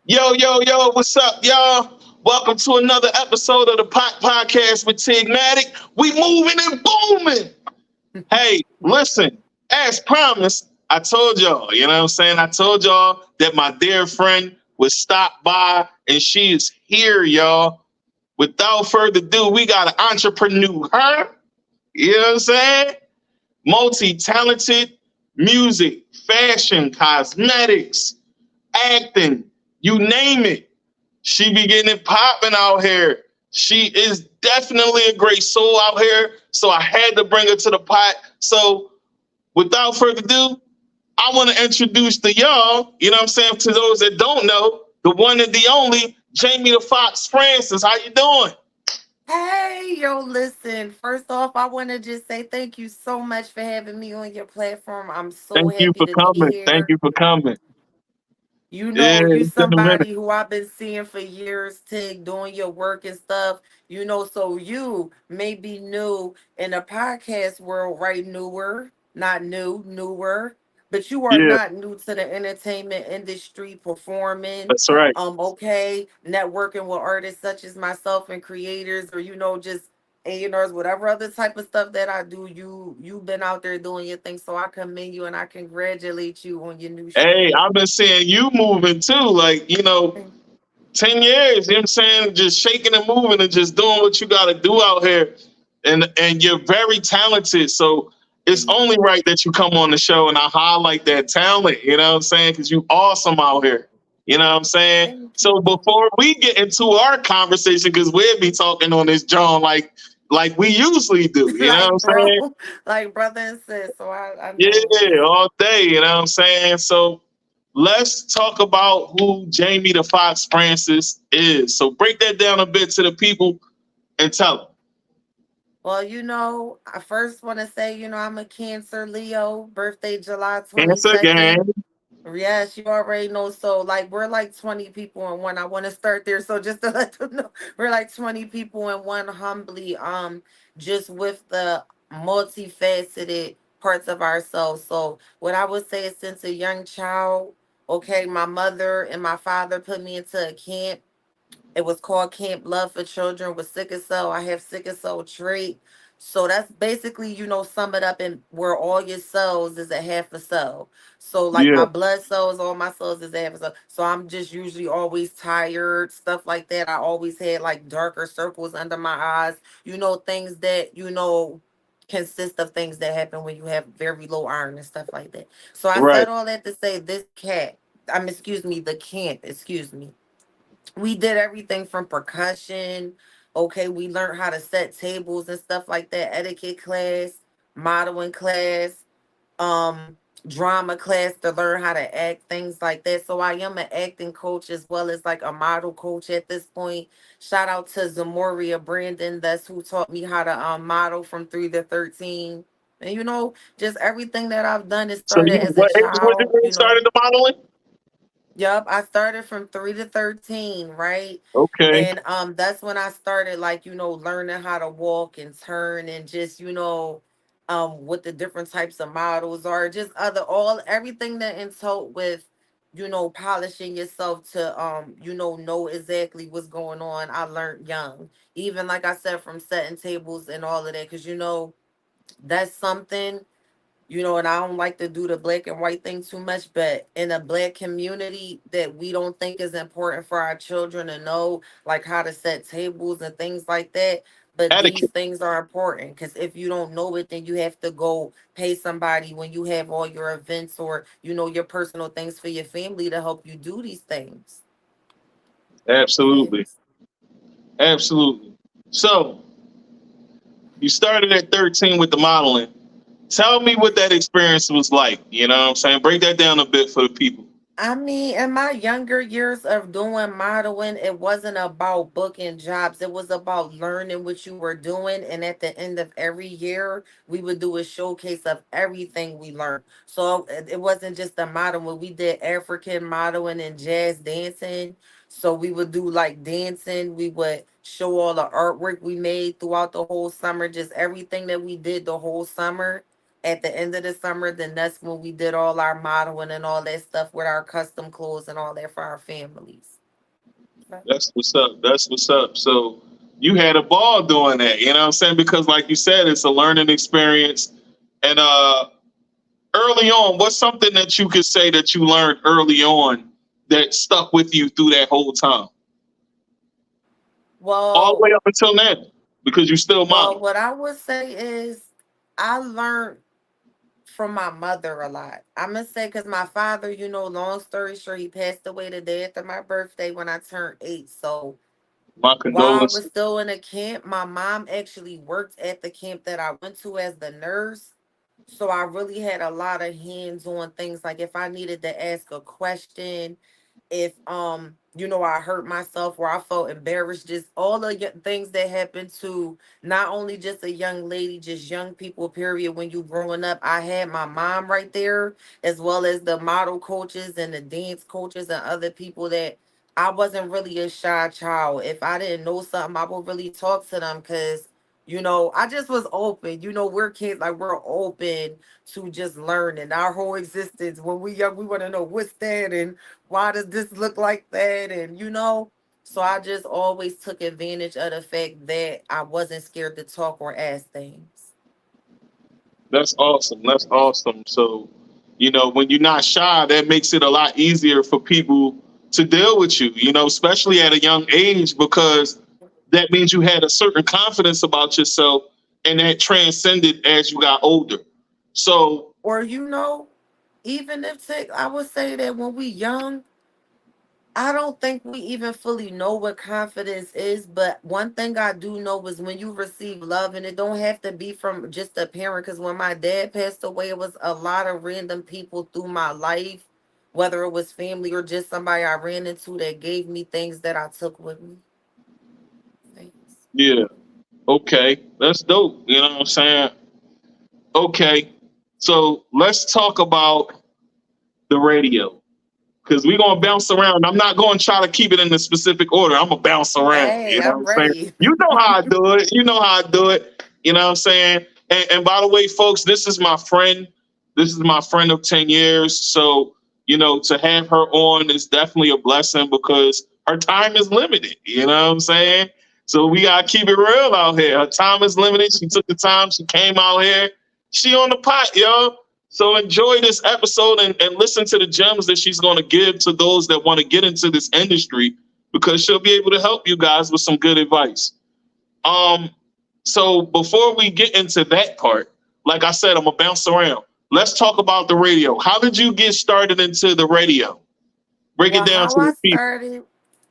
Yo, yo, yo, what's up, y'all? Welcome to another episode of the Podcast with Tigmatic. We moving and booming. Hey, listen, as promised, I told y'all, you know what I'm saying? I told y'all that my dear friend would stop by, and she is here, y'all. Without further ado, we got an entrepreneur, you know what I'm saying? Multi-talented music, fashion, cosmetics, acting, you name it. She be getting it popping out here. She is definitely a great soul out here. So I had to bring her to the pot. So without further ado, I want to introduce to y'all, you know what I'm saying, to those that don't know, the one and the only Jamie the Fox Francis. How you doing? Hey, yo, listen. First off, I want to just say thank you so much for having me on your platform. I'm so Thank you happy for to be coming. Thank here. you for coming. You Yeah, know, you it's been a minute. somebody who I've been seeing for years, Tig, doing your work and stuff. So you may be new in the podcast world, right? Not newer, but you are Yeah, not new to the entertainment industry, performing, that's right. okay, networking with artists such as myself and creators, or just A&Rs, whatever other type of stuff that I do. You've been out there doing your thing, so I commend you and I congratulate you on your new Hey, streak. I've been seeing you moving too. Like, 10 years, you know what I'm saying? Just shaking and moving and just doing what you got to do out here. And you're very talented. So it's Thank only you. right that you come on the show and I highlight that talent, you know what I'm saying? Because you awesome out here. You know what I'm saying? Thank So you. before we get into our conversation, because we'll be talking on this John like we usually do, you know what I'm Like bro, saying? like brother and sis. So I know Yeah, just all day, you know what I'm saying? So let's talk about who Jamie the Fox Francis is. So break that down a bit to the people and tell them. well, I first want to say, I'm a Cancer Leo, birthday July Answer again. 22nd. Yes, you already know. So, like, we're like 20 people in one. I want to start there. So, just to let them know, we're like 20 people in one, humbly, just with the multifaceted parts of ourselves. So, what I would say is, since a young child, okay, my mother and my father put me into a camp. It was called Camp Love for Children with sickle cell. I have sickle cell trait. So that's basically, sum it up in where all your cells is a half a cell. So like Yeah, my blood cells, all my cells is a half a cell. So I'm just usually always tired, stuff like that. I always had like darker circles under my eyes, things that, consist of things that happen when you have very low iron and stuff like that. So I right. said all that to say excuse me, the camp, excuse me, we did everything from percussion. Okay, we learned how to set tables and stuff like that. Etiquette class, modeling class, um, drama class to learn how to act, things like that. So I am an acting coach as well as like a model coach at this point. Shout out to Zamoria Brandon, that's who taught me how to model from 3 to 13. And just everything that I've done is So you started as a what age was you child, when you started the modeling? Yup, I started from 3 to 13, right? Okay. And that's when I started like, learning how to walk and turn and just, what the different types of models are, just everything that entailed with, polishing yourself to know exactly what's going on. I learned young. Even like I said, from setting tables and all of that, because that's something, and I don't like to do the black and white thing too much, but in a black community that we don't think is important for our children to know, like how to set tables and things like that. But these Etiquette. things are important because if you don't know it, then you have to go pay somebody when you have all your events or, your personal things for your family to help you do these things. Absolutely. Yes. Absolutely. So you started at 13 with the modeling. Tell me what that experience was like. You know what I'm saying? Break that down a bit for the people. I mean, in my younger years of doing modeling, it wasn't about booking jobs. It was about learning what you were doing. And at the end of every year, we would do a showcase of everything we learned. So it wasn't just the modeling. We did African modeling and jazz dancing. So we would do like dancing. We would show all the artwork we made throughout the whole summer, just everything that we did the whole summer. At the end of the summer, then that's when we did all our modeling and all that stuff with our custom clothes and all that for our families. Right. That's what's up. That's what's up. So you had a ball doing that, you know what I'm saying? Because like you said, it's a learning experience. And early on, what's something that you could say that you learned early on that stuck with you through that whole time? All the Well, way up until now. Because you still well, model. what I would say is I learned from my mother a lot. I'm gonna say because my father, long story short, he passed away the day after my birthday when I turned 8. So My while I was condolences. still in a camp, my mom actually worked at the camp that I went to as the nurse. So I really had a lot of hands on things. Like if I needed to ask a question, if I hurt myself or I felt embarrassed, just all the things that happen to not only just a young lady, just young people, period. When you growing up, I had my mom right there, as well as the model coaches and the dance coaches and other people that I wasn't really a shy child. If I didn't know something, I would really talk to them because I just was open. We're kids, like we're open to just learning. Our whole existence when we young, we want to know what's that and why does this look like that, and so I just always took advantage of the fact that I wasn't scared to talk or ask things. That's awesome. That's awesome. So, when you're not shy, that makes it a lot easier for people to deal with you, especially at a young age, because that means you had a certain confidence about yourself and that transcended as you got older. So, Or even if I would say that when we young, I don't think we even fully know what confidence is, but one thing I do know is when you receive love, and it don't have to be from just a parent. Because when my dad passed away, it was a lot of random people through my life, whether it was family or just somebody I ran into that gave me things that I took with me. Thanks. yeah, okay, that's dope. You know what I'm saying? Okay, so let's talk about the radio. Because we're gonna bounce around. I'm not gonna try to keep it in a specific order. I'm gonna bounce around. Hey, You know what I'm I'm saying? ready. You know how I do it. You know how I do it. You know what I'm saying? And by the way, folks, this is my friend. This is my friend of 10 years. So, to have her on is definitely a blessing because her time is limited. You know what I'm saying? So we gotta keep it real out here. Her time is limited. She took the time, she came out here. She on the pot, yo. So enjoy this episode and listen to the gems that she's going to give to those that want to get into this industry because she'll be able to help you guys with some good advice. Um, so before we get into that part, like I said, I'm gonna bounce around. Let's talk about the radio. How did you get started into the radio? Break it Well, down how to I the people. started,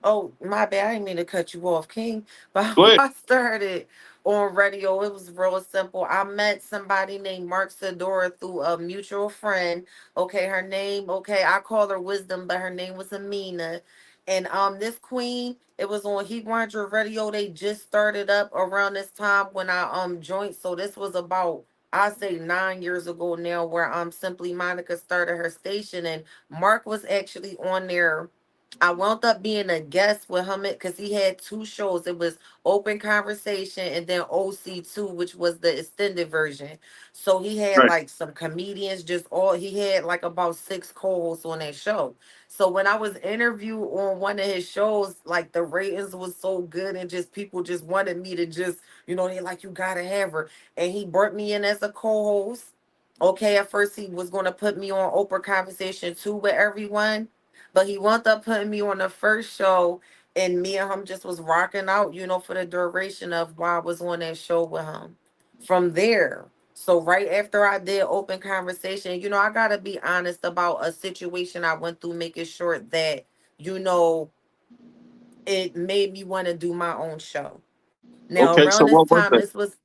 oh, my bad, I didn't mean to cut you off, King. But Go how ahead. I started on radio, it was real simple. I met somebody named Mark Sadora through a mutual friend. Okay, her name, okay, I call her Wisdom, but her name was Amina. And this queen, it was on Heat 100 Radio. They just started up around this time when I joined. So this was about, I say, 9 years ago now, where Simply Monica started her station, and Mark was actually on there. I wound up being a guest with him because he had two shows. It was Open Conversation and then OC2, which was the extended version. So he had Right. like some comedians, he had like about six co-hosts on that show. So when I was interviewed on one of his shows, like the ratings was so good and just people just wanted me to just, they like, you gotta have her. And he brought me in as a co-host. Okay, at first he was gonna put me on Oprah Conversation 2 with everyone, but he wound up putting me on the first show, and me and him just was rocking out, for the duration of while I was on that show with him. From there, so right after I did Open Conversation, I gotta be honest about a situation I went through, making sure that, you know, it made me want to do my own show. Now Okay. around So this what was time, that? this was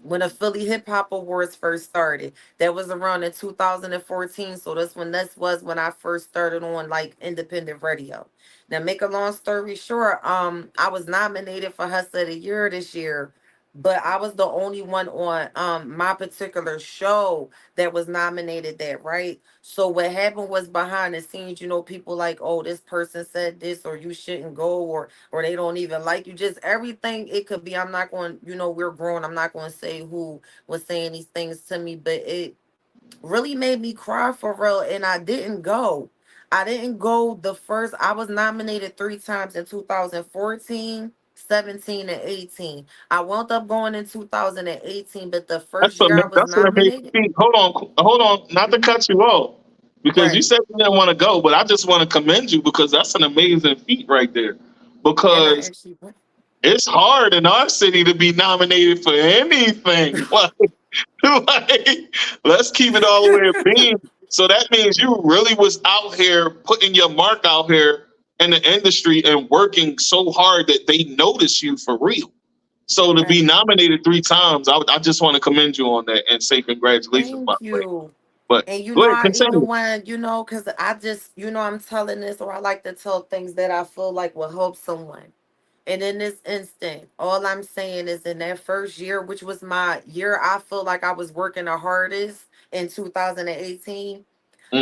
when the Philly Hip Hop Awards first started. That was around in 2014. So this was when I first started on like independent radio. Now make a long story short, I was nominated for Hustle of the Year this year, but I was the only one on my particular show that was nominated that, right? So what happened was behind the scenes, people like, oh, this person said this, or you shouldn't go, or they don't even like you. Just everything it could be. I'm not going, we're grown. I'm not going to say who was saying these things to me, but it really made me cry for real. And I didn't go. I didn't go the first. I was nominated three times in 2014, 17, and 18. I wound up going in 2018, but the first year I was That's an amazing nominated. feat. Hold on, not to Mhm. cut you off, because you Right. said you didn't want to go, but I just want to commend you because that's an amazing feat right there. And I Because actually went. it's hard in our city to be nominated for anything. Like, let's keep it all the way a beam. So that means you really was out here putting your mark out here in the industry and working so hard that they notice you for real. So to be Right. nominated three times, I just want to commend you on that and say congratulations, by Thank the way. you. But And go ahead, I even continue. want, because I just, I'm telling this, or I like to tell things that I feel like will help someone. And in this instant, all I'm saying is in that first year, which was my year, I feel like I was working the hardest in 2018.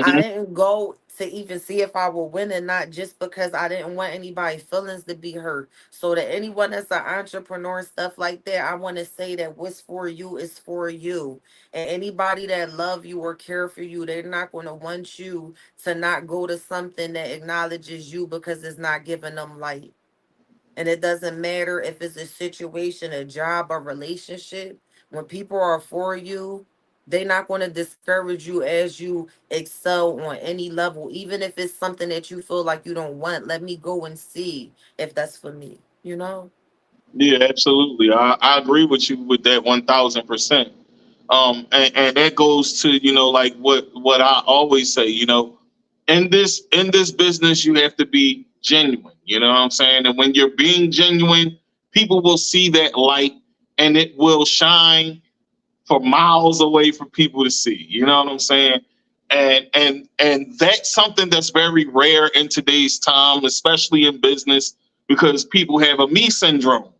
I Hmm. didn't go to even see if I would win or not just because I didn't want anybody's feelings to be hurt. So to anyone that's an entrepreneur and stuff like that, I want to say that what's for you is for you. And anybody that love you or care for you, they're not going to want you to not go to something that acknowledges you because it's not giving them light. And it doesn't matter if it's a situation, a job, a relationship. When people are for you, they're not going to discourage you as you excel on any level, even if it's something that you feel like you don't want. Let me go and see if that's for me, you know? Yeah, absolutely. I agree with you with that 1,000%. And that goes to, like what I always say, in this business you have to be genuine. You know what I'm saying? And when you're being genuine, people will see that light and it will shine for miles away for people to see. You know what I'm saying? And that's something that's very rare in today's time, especially in business, because people have a me syndrome.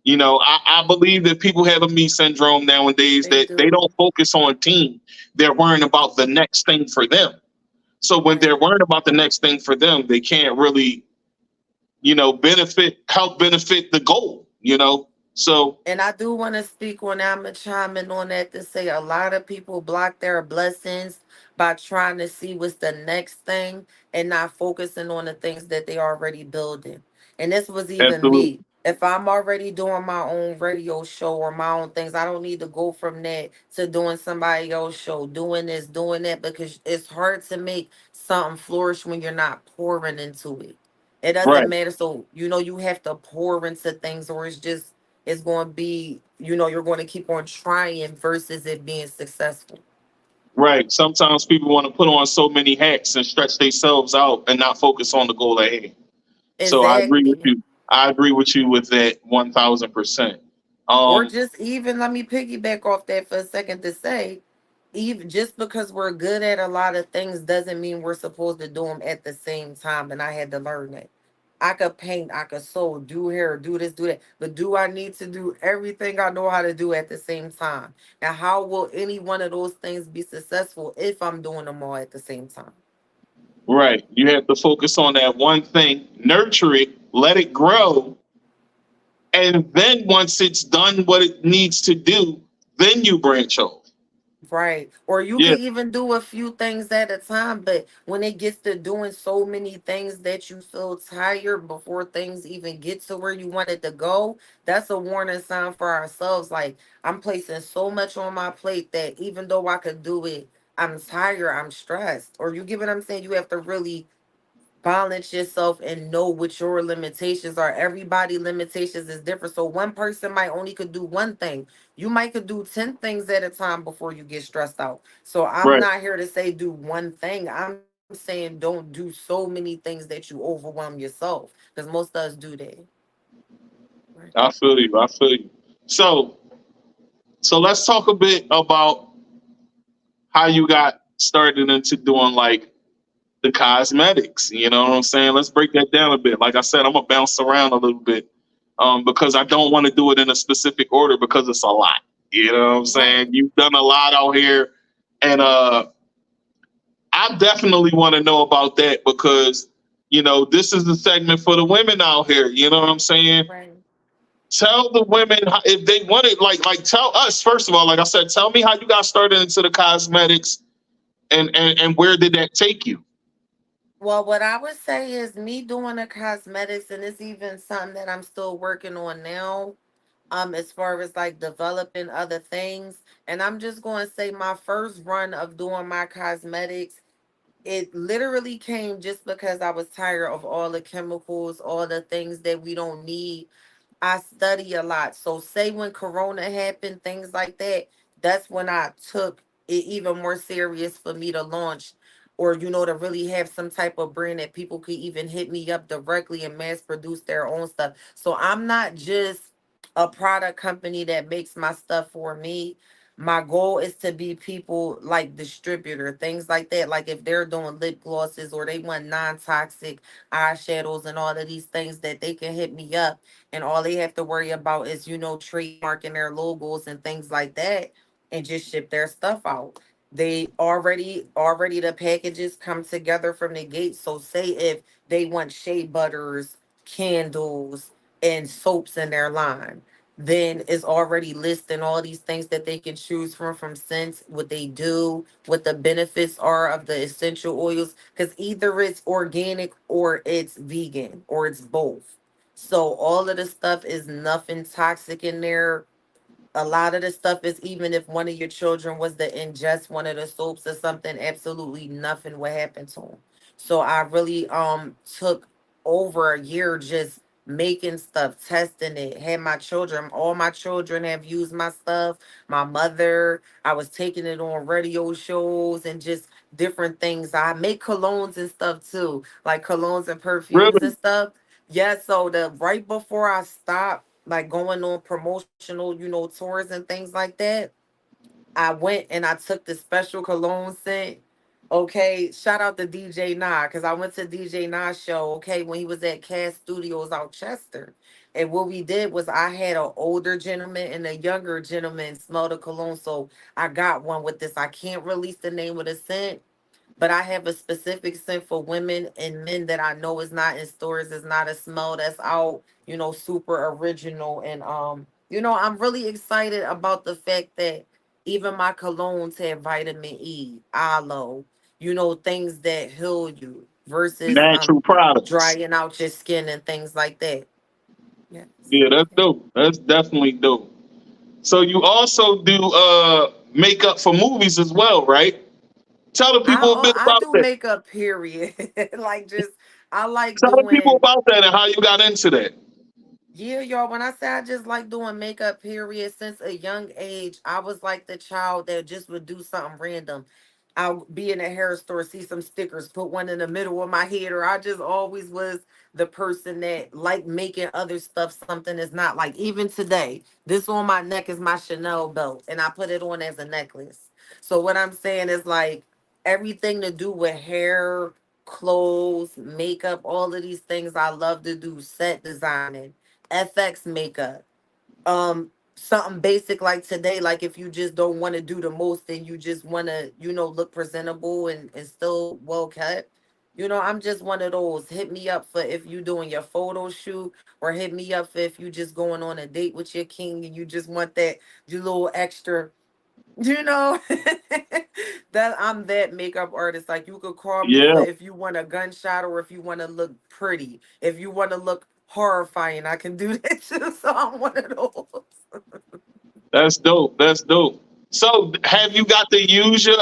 I believe that people have a me syndrome nowadays, They that they don't do. focus on team. They're worrying about the next thing for them. So when they're Right. worried about the next thing for them, they can't really, help benefit the goal. So And I do want to speak on that. I'm going to chime in on that to say a lot of people block their blessings by trying to see what's the next thing and not focusing on the things that they already building. And this was even absolutely. me. If I'm already doing my own radio show or my own things, I don't need to go from that to doing somebody else's show, doing this, doing that, because it's hard to make something flourish when you're not pouring into it. It doesn't Right. matter. So, you have to pour into things, or it's going to be, you're going to keep on trying versus it being successful. Right. Sometimes people want to put on so many hats and stretch themselves out and not focus on the goal ahead. So I agree with Exactly. you. I agree with you with that 1,000%. Or Um, just even let me piggyback off that for a second to say, even just because we're good at a lot of things doesn't mean we're supposed to do them at the same time. And I had to learn that. I could paint, I could sew, do hair, do this, do that. But do I need to do everything I know how to do at the same time? And how will any one of those things be successful if I'm doing them all at the same time? right. You have to focus on that one thing, nurture it, let it grow, and then once it's done what it needs to do, then you branch off. Right. Or you Yeah, can even do a few things at a time, but when it gets to doing so many things that you feel tired before things even get to where you want it to go, that's a warning sign for ourselves. Like, I'm placing so much on my plate that even though I could do it, I'm tired, I'm stressed. Or you get what I'm saying? You have to really balance yourself and know what your limitations are. Everybody limitations is different. So one person might only could do one thing. You might could do 10 things at a time before you get stressed out. So I'm right. not here to say do one thing. I'm saying don't do so many things that you overwhelm yourself. Because most of us do that. Right. I feel you. I feel you. So, so let's talk a bit about how you got started into doing like the cosmetics. You know what I'm saying? Let's break that down a bit. Like I said, I'm gonna bounce around a little bit. because I don't want to do it in a specific order because it's a lot. You know what I'm saying? Right. You've done a lot out here, and I definitely want to know about that because this is the segment for the women out here. You know what I'm saying? Right. Tell the women if they want it. Like tell us first of all. Like I said, tell me how you got started into the cosmetics and where did that take you? Well, what I would say is me doing the cosmetics, and it's even something that I'm still working on now. As far as like developing other things, and I'm just going to say my first run of doing my cosmetics, it literally came just because I was tired of all the chemicals, all the things that we don't need. I study a lot. So say when Corona happened, things like that, that's when I took it even more serious for me to launch or to really have some type of brand that people could even hit me up directly and mass produce their own stuff. So I'm not just a product company that makes my stuff for me. My goal is to be people like distributor, things like that. Like if they're doing lip glosses or they want non-toxic eyeshadows and all of these things that they can hit me up and all they have to worry about is trademarking their logos and things like that and just ship their stuff out. They already the packages come together from the gate. So say if they want shea butters, candles, and soaps in their line, then it's already listing all these things that they can choose from scents, what they do, what the benefits are of the essential oils, because either it's organic or it's vegan or it's both. So all of the stuff is nothing toxic in there. A lot of the stuff is even if one of your children was to ingest one of the soaps or something, absolutely nothing would happen to them. So I really took over a year just making stuff, testing it. Had my children, all my children have used my stuff. My mother, I was taking it on radio shows and just different things. I make colognes and stuff too, like colognes and perfumes and Really? stuff. Yeah, so the right before I stopped like going on promotional, tours and things like that, I went and I took the special cologne scent. Okay, shout out to DJ Nah, because I went to DJ Nah's show, okay, when he was at Cast Studios out Chester. And what we did was I had an older gentleman and a younger gentleman smell the cologne. So I got one with this. I can't release the name of the scent, but I have a specific scent for women and men that I know is not in stores. It's not a smell that's out, super original. And I'm really excited about the fact that even my colognes have vitamin E, aloe, things that heal you versus Natural products. drying out your skin and things like that. Yes. Yeah, that's dope. That's definitely dope. So you also do makeup for movies as well, right? Tell the people a bit I about do that. makeup period. Like just I like Tell the people doing. about that and how you got into that. Yeah, y'all. When I say I just like doing makeup, period, since a young age, I was like the child that just would do something random. I'll be in a hair store, see some stickers, put one in the middle of my head, or I just always was the person that liked making other stuff something is not. Like even today, this on my neck is my Chanel belt, and I put it on as a necklace. So what I'm saying is like everything to do with hair, clothes, makeup, all of these things I love to do, set designing, FX makeup. Something basic like today, like if you just don't want to do the most and you just want to, look presentable and still well kept. I'm just one of those. Hit me up for if you doing your photo shoot, or hit me up for if you just going on a date with your king and you just want that your little extra, you know, that I'm that makeup artist. Like you could call me for Yeah, if you want a gunshot or if you want to look pretty. If you want to look horrifying, I can do that too. So I'm one of those. that's dope. That's dope. So have you got to use your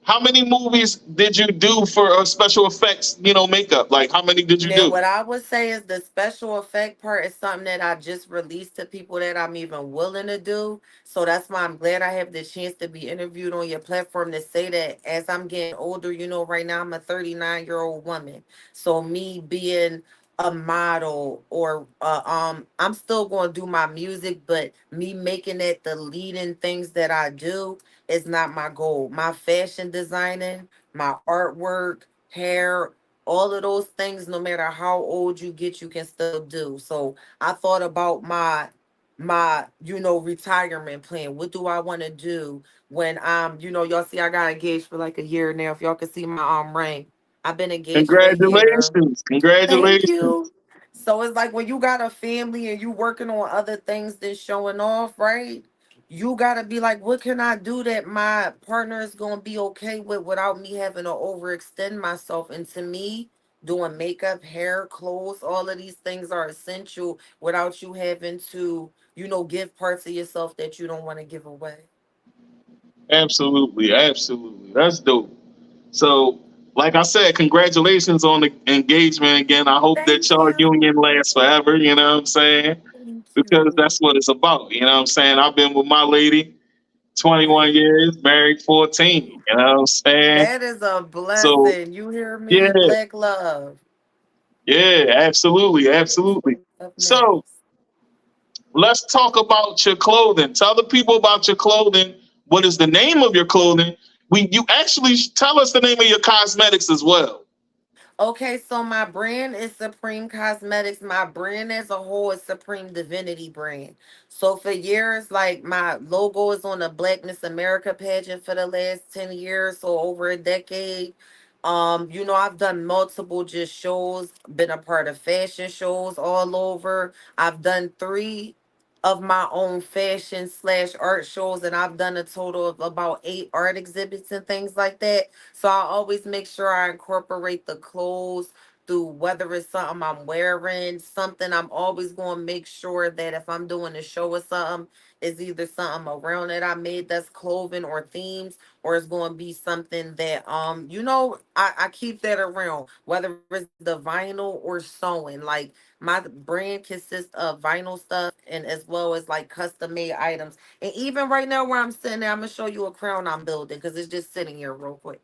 how many movies did you do for special effects, makeup? Like how many did you Now, do? what I would say is the special effect part is something that I just released to people that I'm even willing to do. So that's why I'm glad I have the chance to be interviewed on your platform to say that as I'm getting older, right now I'm a 39-year-old woman. So me being a model or I'm still going to do my music, but me making it the leading things that I do is not my goal. My fashion designing, my artwork, hair, All of those things, no matter how old you get, you can still do. So I thought about my retirement plan. What do I want to do when y'all see I got engaged for like a year now. If y'all can see my ring, I've been engaged for a year. Congratulations. Thank Congratulations. you. So it's like when you got a family and you working on other things than showing off, right? You gotta be like, what can I do that my partner is gonna be okay with without me having to overextend myself? And to me, doing makeup, hair, clothes, all of these things are essential without you having to, give parts of yourself that you don't want to give away. Absolutely. Absolutely. That's dope. So, like I said, congratulations on the engagement again. I hope that Thank y'all you. union lasts forever, you know what I'm saying? Thank Because that's you. what it's about, you know what I'm saying? I've been with my lady 21 Right. years, married 14, you know what I'm saying? That is a So, blessing. You hear yeah, me? Black love. yeah, absolutely, absolutely. Up So, next. let's talk about your clothing. Tell the people about your clothing. What is the name of your clothing? You actually tell us the name of your cosmetics as well. Okay, so my brand is Supreme Cosmetics. My brand as a whole is Supreme Divinity brand. So for years, like my logo is on the Black Miss America pageant for the last 10 years, so over a decade. I've done multiple just shows, been a part of fashion shows all over. I've done three of my own fashion slash art shows, and I've done a total of about 8 art exhibits and things like that. So I always make sure I incorporate the clothes through whether it's something I'm wearing, something I'm always going to make sure that if I'm doing a show or something, it's either something around that I made that's clothing or themes, or it's going to be something that I keep that around, whether it's the vinyl or sewing. Like my brand consists of vinyl stuff and as well as like custom made items. And even right now where I'm sitting there, I'm gonna show you a crown I'm building because it's just sitting here real quick.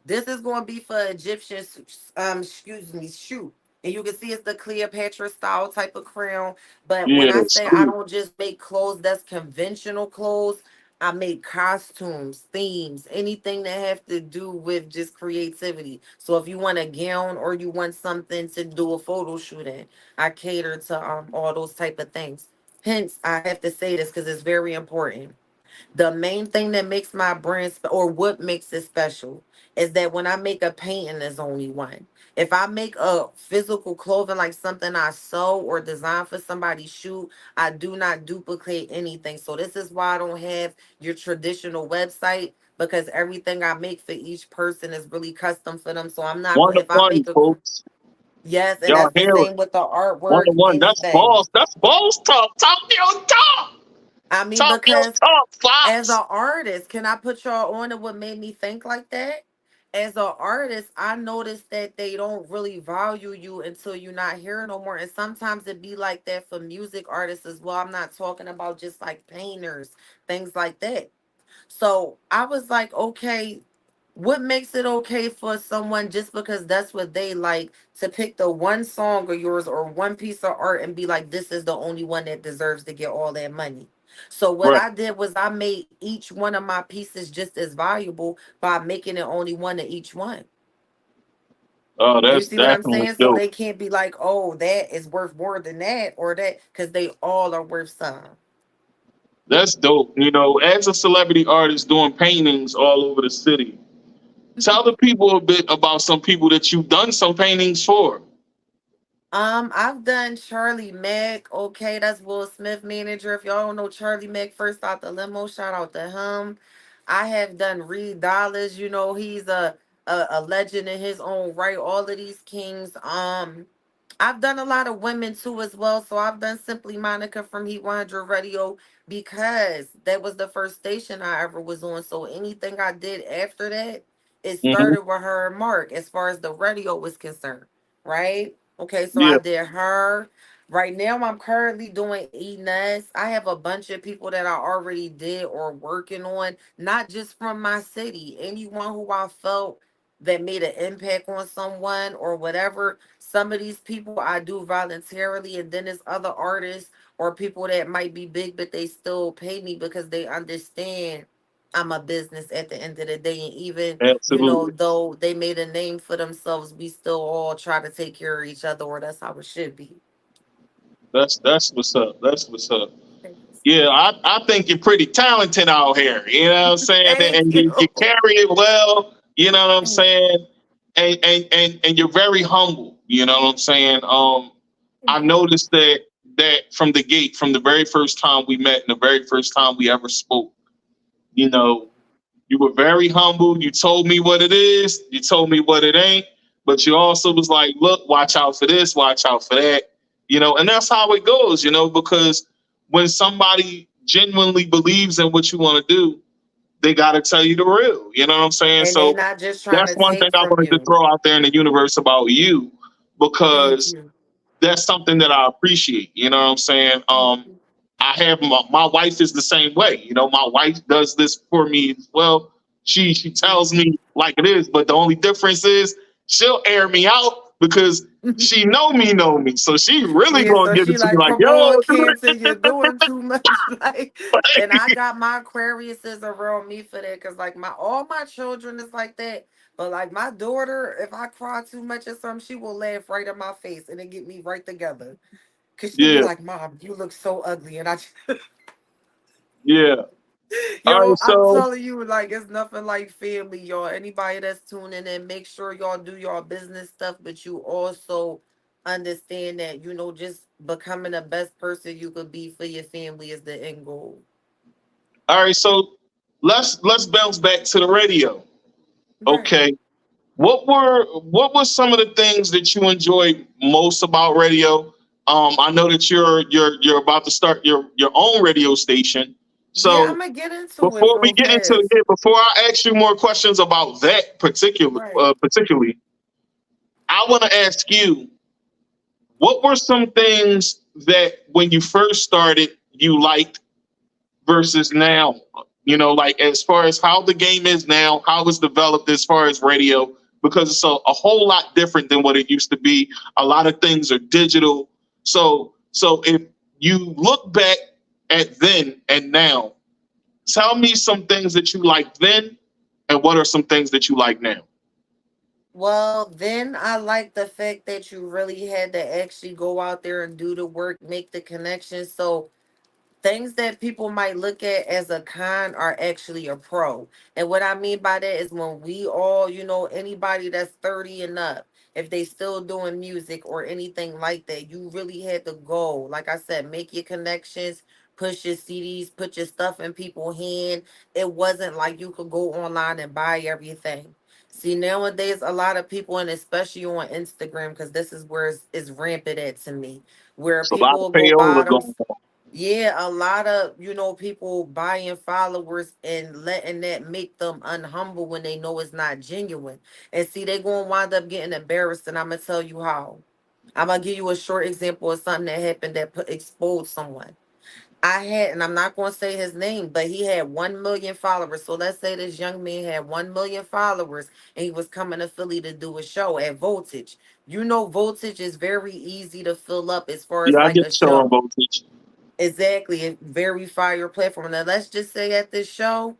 This is going to be for Egyptian, excuse me, shoot. And you can see it's the Cleopatra style type of crown. But when Yeah, I say I scoop. don't just make clothes that's conventional clothes, I make costumes, themes, anything that have to do with just creativity. So if you want a gown or you want something to do a photo shoot in, I cater to all those type of things. Hence, I have to say this because it's very important. The main thing that makes my brand or what makes it special is that when I make a painting, there's only one. If I make a physical clothing like something I sew or design for somebody's shoot, I do not duplicate anything. So this is why I don't have your traditional website, because everything I make for each person is really custom for them. So I'm not One to if I one, make a folks. yes, and Y'all that's the hear it. same with the One to artwork, one. That's anything. balls. That's balls talk. Talk your talk. I mean, Talk your because talk, as Fox. an artist, can I put y'all on to what made me think like that? As an artist, I noticed that they don't really value you until you're not here no more. And sometimes it be like that for music artists as well. I'm not talking about just like painters, things like that. So I was like, okay, what makes it okay for someone just because that's what they like to pick the one song of yours or one piece of art and be like, this is the only one that deserves to get all that money? So what Right. I did was I made each one of my pieces just as valuable by making it only one of each one. Oh, You that's see what I'm definitely saying? So dope. they can't be like, oh, that is worth more than that or that, because they all are worth some. That's dope. As a celebrity artist doing paintings all over the city, tell the people a bit about some people that you've done some paintings for. I've done Charlie Mack. Okay, that's Will Smith manager. If y'all don't know Charlie Mack, first out the limo, shout out to him. I have done Reed Dollars. He's a legend in his own right. All of these kings. I've done a lot of women too as well. So I've done Simply Monica from Heat 100 Radio because that was the first station I ever was on. So anything I did after that, it Hmm. started with her and Mark as far as the radio was concerned, right? Okay, so I Yeah. did her. Right now, I'm currently doing Enes. I have a bunch of people that I already did or working on, not just from my city. Anyone who I felt that made an impact on someone or whatever. Some of these people I do voluntarily, and then there's other artists or people that might be big, but they still pay me because they understand. I'm a business at the end of the day. And even, Absolutely. though they made a name for themselves, we still all try to take care of each other, or that's how it should be. That's what's up. That's what's up. Thanks. Yeah, I think you're pretty talented out here. You know what I'm saying? Thank And you you. carry it well. You know what I'm saying? And you're very humble. You know what I'm saying? I noticed that from the gate, from the very first time we met, and the very first time we ever spoke. You know, you were very humble. You told me what it is. You told me what it ain't. But you also was like, look, watch out for this, watch out for that. And that's how it goes, because when somebody genuinely believes in what you want to do, they got to tell you the real. You know what I'm saying? And they So not just trying that's to one thing take I from wanted to you. throw out there in the universe about you, Thank because you. that's something that I appreciate. You know what I'm saying? Thank you. I have my wife is the same way. My wife does this for me as well. She tells me like it is, but the only difference is she'll air me out because she know me. So she really Yeah, gonna so give it she to me like, like, come yo, on, do Cancer, you're doing too much. Like, and I it. got my Aquariuses around me for that, cause like all my children is like that. But like my daughter, if I cry too much or something, she will laugh right in my face and it get me right together. Cause she be Yeah, like, Mom, you look so ugly, and I yeah. All Yo, right, I'm so telling you, like, it's nothing like family, y'all. Anybody that's tuning in, make sure y'all do your business stuff, but you also understand that, just becoming the best person you could be for your family is the end goal. all right, so let's bounce back to the radio. Right. Okay. What were some of the things that you enjoyed most about radio? I know that you're about to start your own radio station. Yeah, I'm So gonna get into it before we real get into fast. it, before I ask you more questions about that Right. particularly, I want to ask you, what were some things that when you first started you liked versus now? Like as far as how the game is now, how it's developed as far as radio, because it's a whole lot different than what it used to be. A lot of things are digital. So if you look back at then and now, tell me some things that you liked then, and what are some things that you like now? Well, then I like the fact that you really had to actually go out there and do the work, make the connections. So things that people might look at as a con are actually a pro. And what I mean by that is when we all, anybody that's 30 and up, if they still doing music or anything like that, you really had to go. Like I said, make your connections, push your CDs, put your stuff in people's hand. It wasn't like you could go online and buy everything. See, nowadays, a lot of people, and especially on Instagram, because this is where it's rampant at to me, where It's a lot of people go payola bottom. going on. Yeah, a lot of, people buying followers and letting that make them unhumble when they know it's not genuine. And see, they going to wind up getting embarrassed, and I'm going to tell you how. I'm going to give you a short example of something that happened that exposed someone. I had, and I'm not going to say his name, but he had 1 million followers. So let's say this young man had 1 million followers and he was coming to Philly to do a show at Voltage. Voltage is very easy to fill up as far as Yeah, I like did a show on show. voltage. Exactly, a very fire platform. Now let's just say at this show,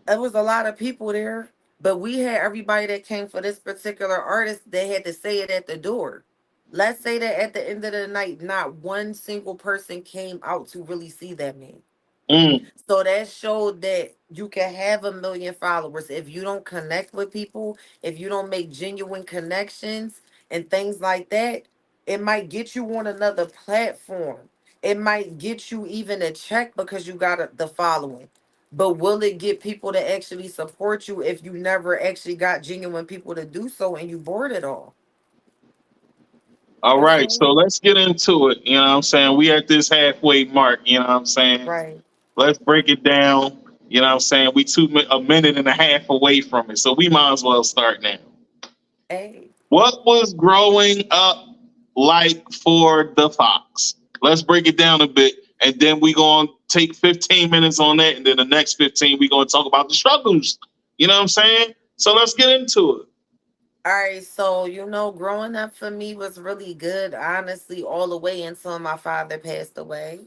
there was a lot of people there, but we had everybody that came for this particular artist. They had to say it at the door. Let's say that at the end of the night, not one single person came out to really see that man. Mm. So that showed that you can have 1 million followers if you don't connect with people, if you don't make genuine connections and things like that. It might get you on another platform. It might get you even a check because you got the following. But will it get people to actually support you if you never actually got genuine people to do so and you bored it all? All That's right, so all. let's get into it. You know what I'm saying? We at this halfway mark, you know what I'm saying? Right. Let's break it down. You know what I'm saying? We a minute and a half away from it. So we might as well start now. Hey. What was growing up like for the Fox? Let's break it down a bit. And then we going to take 15 minutes on that. And then the next 15, we going to talk about the struggles. You know what I'm saying? So let's get into it. All right, so growing up for me was really good, honestly, all the way until my father passed away.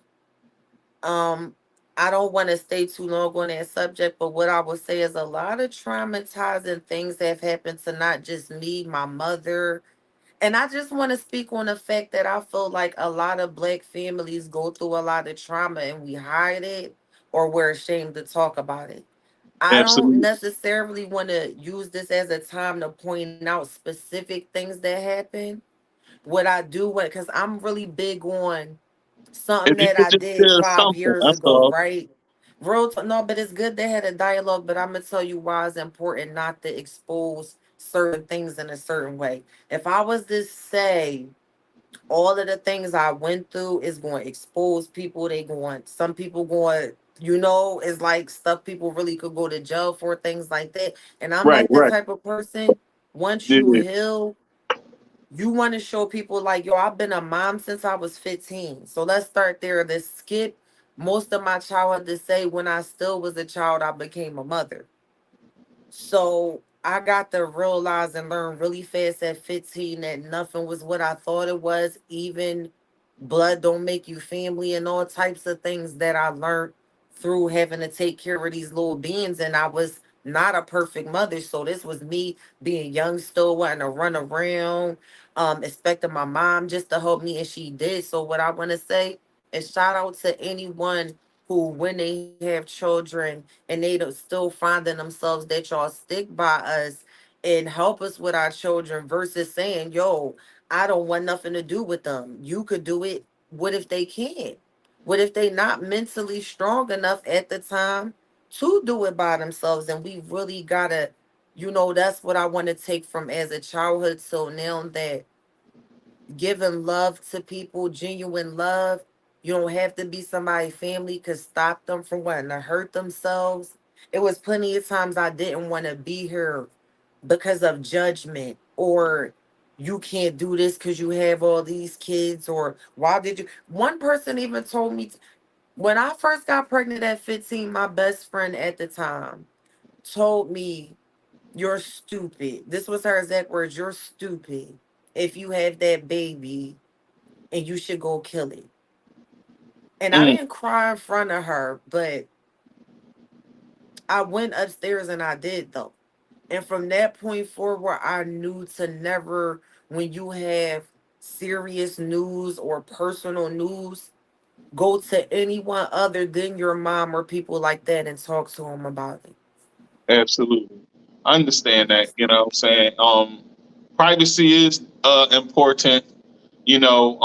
Um, I don't want to stay too long on that subject, but what I would say is a lot of traumatizing things have happened to not just me, my mother. And I just want to speak on the fact that I feel like a lot of black families go through a lot of trauma and we hide it or we're ashamed to talk about it. I don't Absolutely. necessarily want to use this as a time to point out specific things that happen. What I do want, because I'm really big on something If you that could I just did share 5 years something, that's ago, all. right? No, but it's good they had a dialogue, but I'm gonna tell you why it's important not to expose certain things in a certain way. If I was to say all of the things I went through is going to expose people, they going, some people going, it's like stuff people really could go to jail for, things like that. And I'm Right, like the right. type of person, once you Yeah, heal, you want to show people like, yo, I've been a mom since I was 15. So let's start there. Let's skip most of my childhood to say when I still was a child, I became a mother. So I got to realize and learn really fast at 15 that nothing was what I thought it was. Even blood don't make you family and all types of things that I learned through having to take care of these little beings. And I was not a perfect mother. So this was me being young, still wanting to run around, expecting my mom just to help me. And she did. So what I want to say is shout out to anyone who, when they have children and they don't still finding themselves, that y'all stick by us and help us with our children versus saying, yo, I don't want nothing to do with them. You could do it. What if they can't? What if they not mentally strong enough at the time to do it by themselves? And we really gotta, that's what I want to take from as a childhood till now, that giving love to people, genuine love. You don't have to be somebody's family could stop them from wanting to hurt themselves. It was plenty of times I didn't want to be here because of judgment, or you can't do this because you have all these kids, or why did you? One person even told me when I first got pregnant at 15, my best friend at the time told me, you're stupid. This was her exact words. You're stupid if you have that baby and you should go kill it. And I mm, didn't cry in front of her, but I went upstairs and I did though. And from that point forward, I knew to never, when you have serious news or personal news, go to anyone other than your mom or people like that and talk to them about it. absolutely. I understand that. You know what I'm saying? Privacy is important. You know,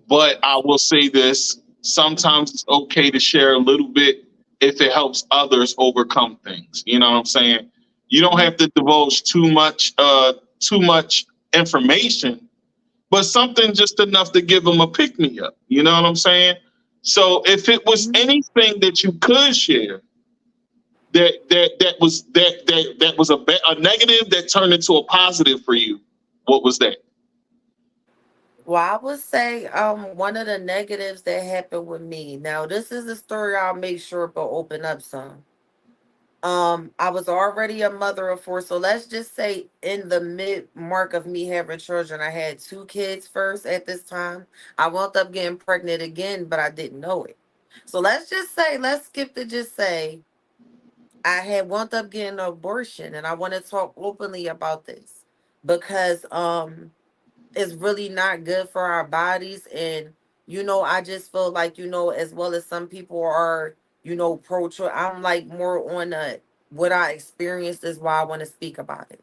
but I will say this: sometimes it's okay to share a little bit if it helps others overcome things. You know what I'm saying? You don't Mhm. have to divulge too much information, but something just enough to give them a pick me up. You know what I'm saying? So if it was Mhm. anything that you could share that was a negative that turned into a positive for you, what was that? Well, I would say one of the negatives that happened with me. Now, this is a story I'll make sure to open up some. I was already a mother of four, so let's just say in the mid mark of me having children, I had two kids first at this time. I wound up getting pregnant again, but I didn't know it. So let's just say, let's skip to just say I had wound up getting an abortion, and I want to talk openly about this because it's really not good for our bodies. And I just feel like, as well as some people are, pro choice, I'm like more on what I experienced is why I want to speak about it.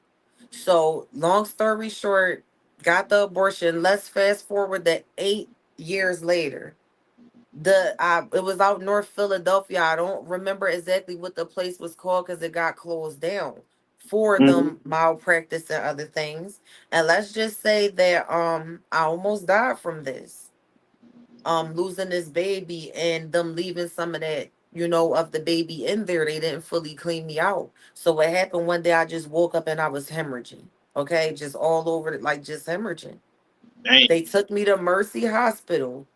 So long story short, got the abortion. Let's fast forward to 8 years later. It was out North Philadelphia. I don't remember exactly what the place was called because it got closed down for Mm-hmm. them malpractice and other things. And let's just say that I almost died from this. Losing this baby and them leaving some of that, of the baby in there. They didn't fully clean me out. So what happened one day, I just woke up and I was hemorrhaging. Okay, just all over it, like just hemorrhaging. Dang. They took me to Mercy Hospital,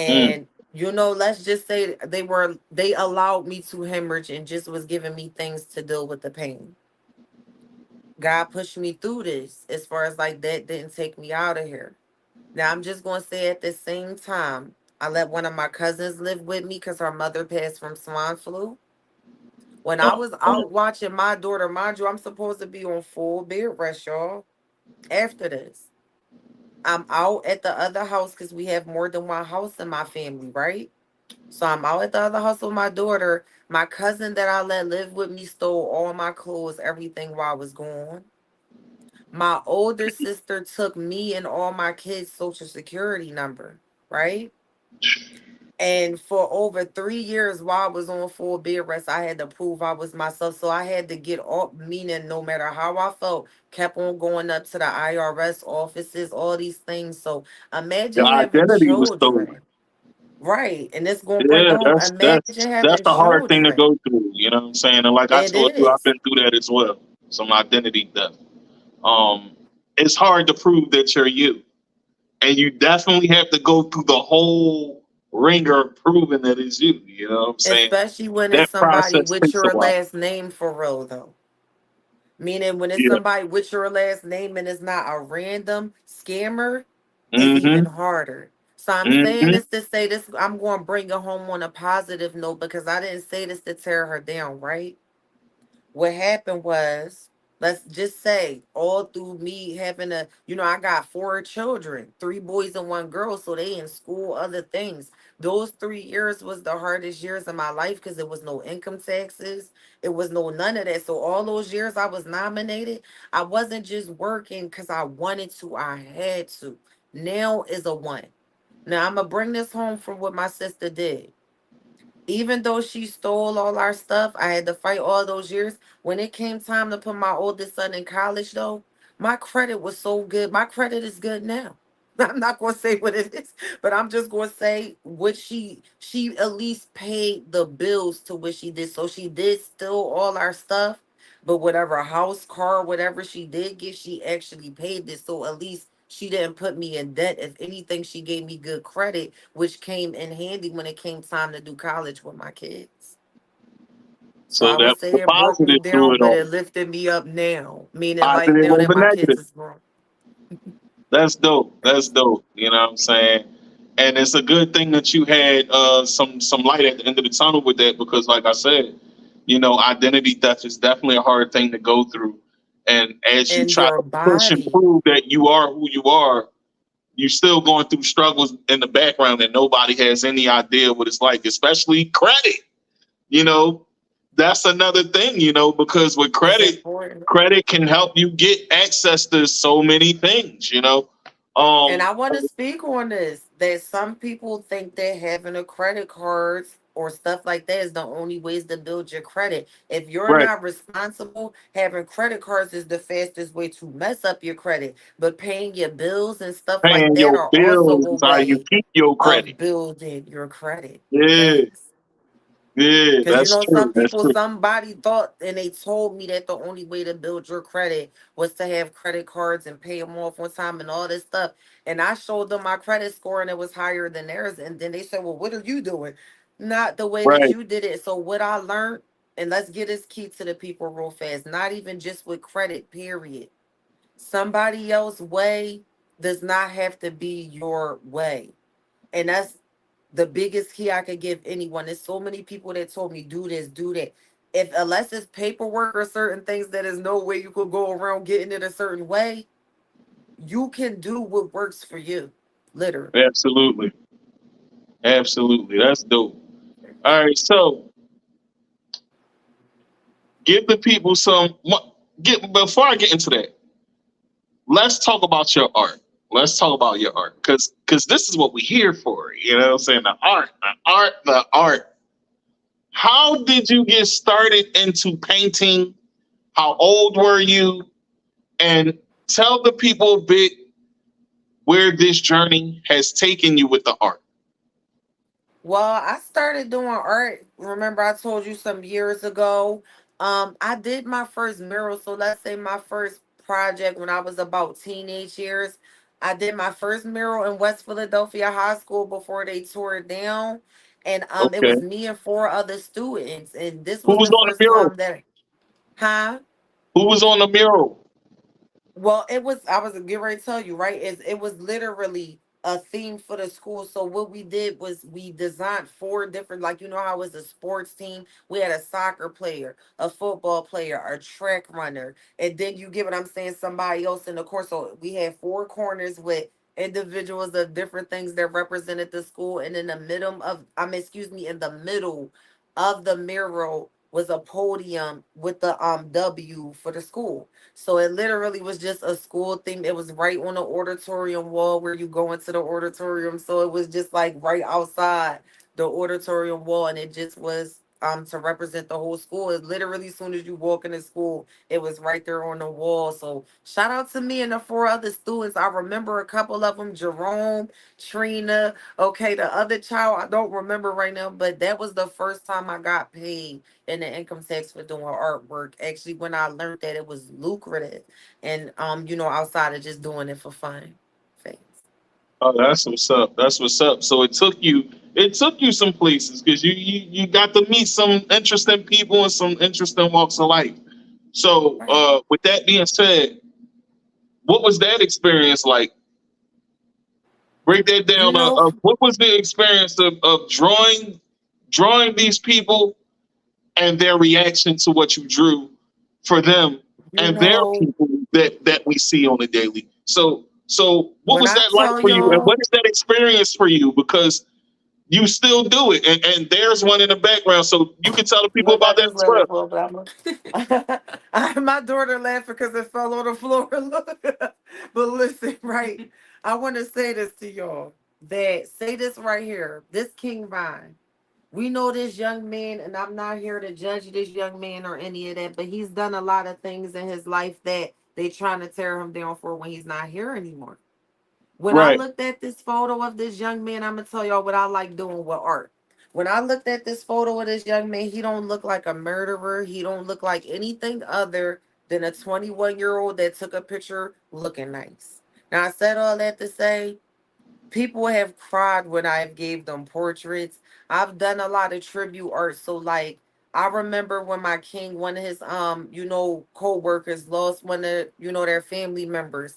Mm. and let's just say they allowed me to hemorrhage and just was giving me things to deal with the pain. God pushed me through this, as far as like that didn't take me out of here. Now I'm just gonna say at the same time, I let one of my cousins live with me because her mother passed from swine flu. When I Oh, was man. out watching my daughter, mind you, I'm supposed to be on full bed rest, y'all. After this, I'm out at the other house because we have more than one house in my family, right? So I'm out at the other house with my daughter. My cousin that I let live with me stole all my clothes, everything while I was gone. My older sister took me and all my kids' social security number, right? And for over 3 years while I was on full bed rest, I had to prove I was myself. So I had to get off, meaning no matter how I felt, kept on going up to the IRS offices, all these things. So Your imagine having identity was stolen. children. Right. And it's gonna bring Yeah, home, imagine that's having a hard thing to children. go through. You know what I'm saying? And like I It told you, I've is. been through that as well. Some identity theft. Um, it's hard to prove that you're you, and you definitely have to go through the whole ringer of proving that it's you. You know what I'm saying? Especially when it's That somebody process with takes a your while. last name for real though. Meaning when it's Yeah. somebody with your last name and it's not a random scammer, it's even Mm-hmm. harder. So I'm saying Mm-hmm. this to say this, I'm going to bring it home on a positive note because I didn't say this to tear her down, right? What happened was, let's just say, all through me having I got four children, three boys and one girl, so they in school, other things. Those 3 years was the hardest years of my life because there was no income taxes, it was no none of that. So all those years I was nominated, I wasn't just working because I wanted to, I had to. Now is a one. Now I'm gonna bring this home from what my sister did. Even though she stole all our stuff, I had to fight all those years. When it came time to put my oldest son in college, though, my credit was so good. My credit is good now. I'm not gonna say what it is, but I'm just gonna say what she at least paid the bills to what she did. So she did steal all our stuff, but whatever house, car, whatever she did get, she actually paid this. So at least she didn't put me in debt. If anything, she gave me good credit, which came in handy when it came time to do college with my kids. So So I would that say the it broke me positive through down, it but all. it lifted me up now. Meaning like Positive now that over my kids negative. is grown. That's dope. That's dope. You know what I'm saying? And it's a good thing that you had some light at the end of the tunnel with that because, like I said, identity theft is definitely a hard thing to go through. And as you And try your to push and body. prove that you are who you are, you're still going through struggles in the background that nobody has any idea what it's like, especially credit. You know, that's another thing, because with It's credit, important. credit can help you get access to so many things. And Um, I want to speak on this that some people think that having a credit cards or stuff like that is the only ways to build your credit. If you're right. not responsible, having credit cards is the fastest way to mess up your credit. But paying your bills and stuff like Paying that your are also bills a is how you way keep your credit. of building your credit. Yeah, Yes. yeah, Because that's true. some That's people, true. somebody thought and they told me that the only way to build your credit was to have credit cards and pay them off on time and all this stuff. And I showed them my credit score and it was higher than theirs. And then they said, well, what are you doing? Not the way that Right. you did it. So, what I learned, and let's get this key to the people real fast, not even just with credit, period. Somebody else's way does not have to be your way. And that's the biggest key I could give anyone. There's so many people that told me do this, do that. If unless it's paperwork or certain things that is no way you could go around getting it a certain way, you can do what works for you. Literally. Absolutely. Absolutely. That's dope. All right. So give the people get before I get into that, let's talk about your art. Let's talk about your art. Cause this is what we're here for. You know what I'm saying? The art, the art, the art. How did you get started into painting? How old were you? And tell the people a bit where this journey has taken you with the art. Well, I started doing art. Remember, I told you some years ago. I did my first mural. So let's say my first project when I was about teenage years. I did my first mural in West Philadelphia High School before they tore it down. And it Okay. was me and four other students. And this Who was was the on the first mural? time that huh? Who was on the mural? Well, it was I was getting ready to tell you, right? It was literally a theme for the school. So what we did was we designed four different, like you know how it's a sports team. We had a soccer player, a football player, a track runner, and then you get what I'm saying, somebody else in the course. So we had four corners with individuals of different things that represented the school, and in the middle of, excuse me, in the middle of the mural was a podium with the W for the school. So it literally was just a school theme. It was right on the auditorium wall where you go into the auditorium. So it was just like right outside the auditorium wall, and it just was to represent the whole school. It literally, as soon as you walk into school, it was right there on the wall. So shout out to me and the four other students. I remember a couple of them, Jerome, Trina. Okay, the other child I don't remember right now, but that was the first time I got paid in the income tax for doing artwork. Actually, when I learned that it was lucrative, and outside of just doing it for fun. Thanks. Oh, that's what's up. That's what's up. So it took you some places because you got to meet some interesting people and some interesting walks of life. So Right. with that being said, what was that experience like? Break that You down. know, What was the experience of drawing these people and their reaction to what you drew for them you and their know, people that we see on the daily. So what when was I that like tell for you, and what y'all, is that experience for you? Because you still do it, and there's one in the background, so you can tell the people look, I about that just as let well. it fall, but my daughter laughing because it fell on the floor. Look, but listen, right? I want to say this to y'all. That say this right here. This King Vine. We know this young man, and I'm not here to judge this young man or any of that, but he's done a lot of things in his life that they trying to tear him down for when he's not here anymore. When I Right, looked at this photo of this young man, I'm gonna tell y'all what I like doing with art. When I looked at this photo of this young man, he don't look like a murderer. He don't look like anything other than a 21-year-old that took a picture looking nice. Now I said all that to say people have cried when I've gave them portraits. I've done a lot of tribute art. So like I remember when my king, one of his co-workers lost one of, their family members.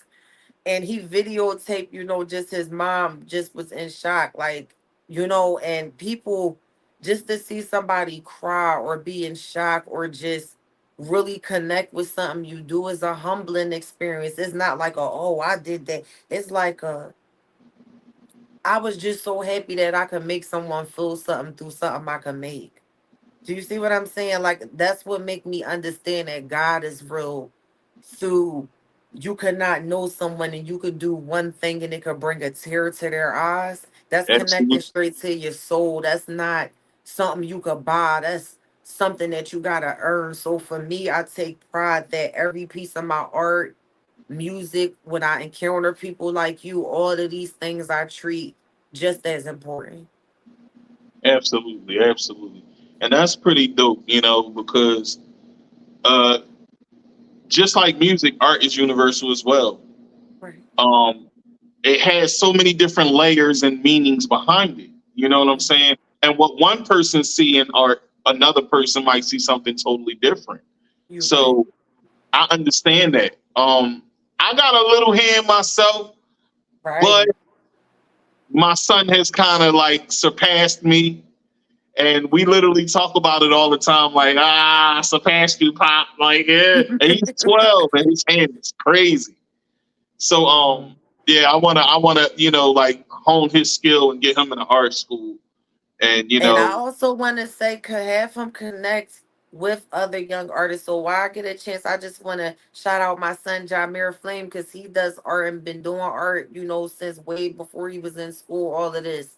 And he videotaped, just his mom just was in shock. Like, and people just to see somebody cry or be in shock or just really connect with something you do is a humbling experience. It's not like oh, I did that. It's like I was just so happy that I could make someone feel something through something I could make. Do you see what I'm saying? Like that's what make me understand that God is real through you could not know someone and you could do one thing and it could bring a tear to their eyes. That's absolutely, connected straight to your soul. That's not something you could buy. That's something that you gotta earn. So for me, I take pride that every piece of my art, music, when I encounter people like you, all of these things I treat just as important. absolutely, and that's pretty dope, because uh, just like music, art is universal as well. Right. Um, it has so many different layers and meanings behind it. You know what I'm Mhm. saying? And what one person see in art, another person might see something totally different. You right. So I understand that. I got a little hand myself, but Right. my son has kind of like surpassed me. And we literally talk about it all the time, like, I surpassed you, Pop. Like, yeah. And he's 12 and his hand is crazy. So Mhm. yeah, I wanna, like hone his skill and get him in an art school. And And I also want to say, could have him connect with other young artists. So while I get a chance, I just want to shout out my son, Jameer Flame, because he does art and been doing art, since way before he was in school, all of this.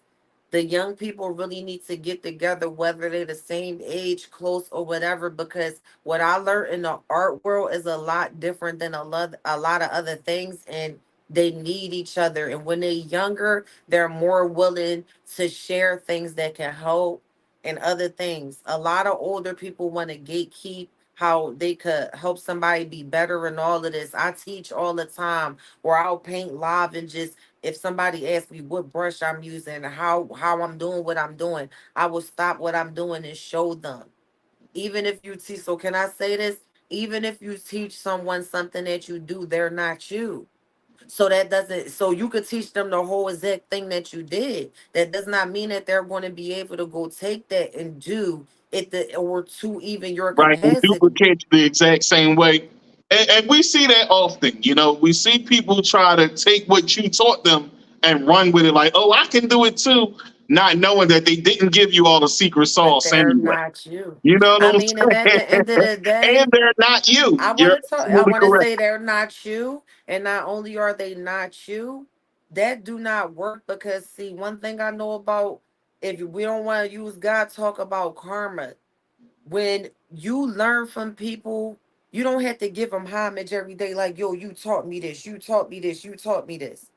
The young people really need to get together, whether they're the same age, close, or whatever, because what I learned in the art world is a lot different than a lot of other things. And they need each other. And when they're younger, they're more willing to share things that can help and other things. A lot of older people want to gatekeep how they could help somebody be better and all of this. I teach all the time, or I'll paint live and just if somebody asks me what brush I'm using, how I'm doing what I'm doing, I will stop what I'm doing and show them. Even if you teach, so can I say this? Even if you teach someone something that you do, they're not you. So that doesn't, so you could teach them the whole exact thing that you did. That does not mean that they're going to be able to go take that and do it or to even your right? And capacity. duplicate the exact same way. And we see that often. You know, we see people try to take what you taught them and run with it like, oh, I can do it too, not knowing that they didn't give you all the secret But sauce they're anyway. not you. You know I what mean, and I'm at saying? the end of the And day, they're not you. I You're want to talk. I absolutely want to correct. say they're not you, and not only are they not you, that do not work because see, one thing I know about, if we don't want to use God, talk about karma. When you learn from people, you don't have to give them homage every day. Like, yo, you taught me this. You taught me this. You taught me this.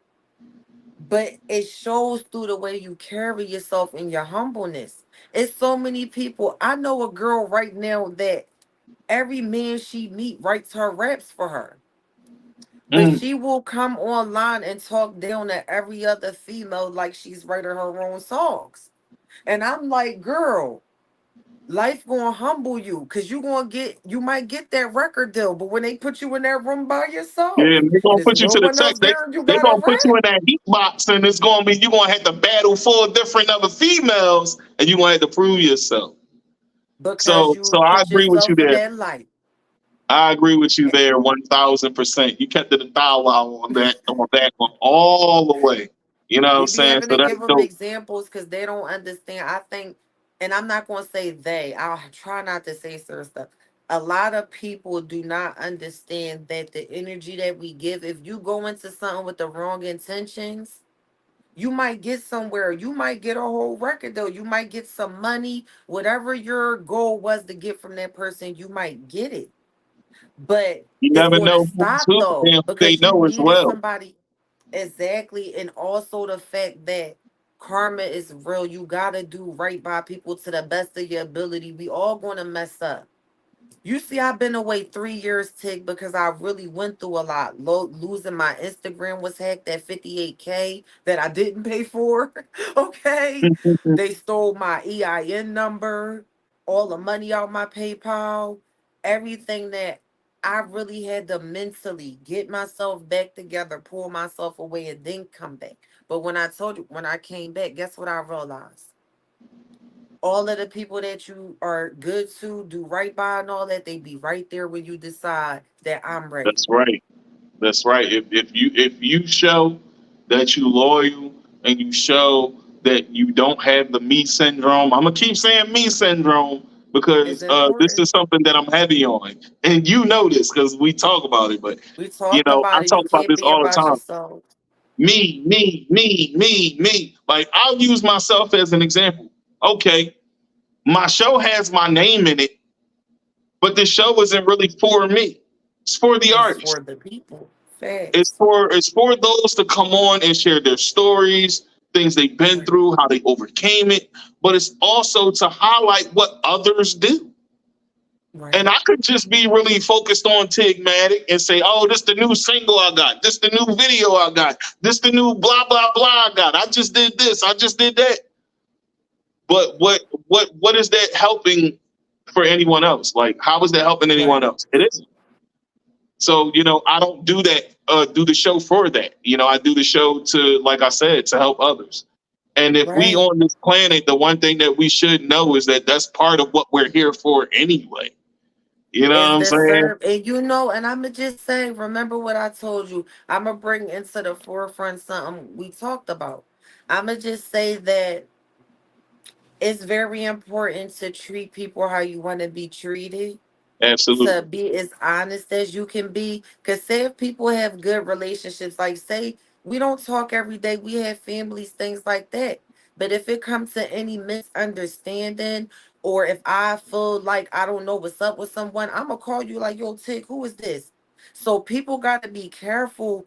But it shows through the way you carry yourself and your humbleness. It's so many people. I know a girl right now that every man she meet writes her raps for her. But Mm. she will come online and talk down to every other female like she's writing her own songs. And I'm like, girl, life gonna humble you because you might get that record deal, but when they put you in that room by Yeah, yourself and they're and gonna there's put you no to the one else test. there and you They got a gonna put you rap, in that heat box, and it's gonna be you gonna have to battle four different other females, and you gonna have to prove yourself. because So you I put agree with you yourself in there. that light. I agree with you there 1,000%. You kept it a thou wow on that one all the way. You know what I'm We be saying? having So to that's give them dope. examples because they don't understand. I think, and I'm not going to say they, I'll try not to say certain stuff. A lot of people do not understand that the energy that we give, if you go into something with the wrong intentions, you might get somewhere. You might get a whole record though. You might get some money. Whatever your goal was to get from that person, you might get it. But You it's never going to know stop who though and who they because you know as needed well. somebody. Exactly. And also the fact that karma is real. You gotta do right by people to the best of your ability. We all gonna mess up. You see, I've been away 3 years, Tig, because I really went through a lot. Losing my Instagram was hacked at 58K that I didn't pay for. Okay. They stole my EIN number, all the money out my PayPal, everything that I really had to mentally get myself back together, pull myself away, and then come back. But when I told you, when I came back, guess what I realized? All of the people that you are good to, do right by and all that, they be right there when you decide that I'm ready. That's right. That's right. If you show that you loyal and you show that you don't have the me syndrome, I'm gonna keep saying me syndrome It's because this is important. something that I'm heavy on, and you know this because we talk about it. But We talk I about it. talk You about can't this be all the about time. yourself. Me. Like I'll use myself as an example. Okay, my show has my name in it, but the show isn't really for me. It's for the It's artist. for the people. It's Facts. for those to come on and share their stories, things they've been Right. through, how they overcame it. But it's also to highlight what others do. And Right. I could just be really focused on Tigmatic and say, "Oh, this the new single I got. This the new video I got. This the new blah blah blah I got. I just did this. I just did that." But what is that helping for anyone else? Like, how is that helping anyone Right. else? It isn't. So, I don't do that, do the show for that. I do the show to, like I said, to help others. And if we Right. on this planet, the one thing that we should know is that that's part of what we're here for anyway. You know what Is I'm the saying? serve, and and I'ma just say, remember what I told you. I'ma bring into the forefront something we talked about. I'ma just say that it's very important to treat people how you want to be treated, to Absolutely. be as honest as you can be. Because say if people have good relationships, like say we don't talk every day, we have families, things like that. But if it comes to any misunderstanding, or if I feel like I don't know what's up with someone, I'm gonna call you like, yo, Tick, who is this? So people got to be careful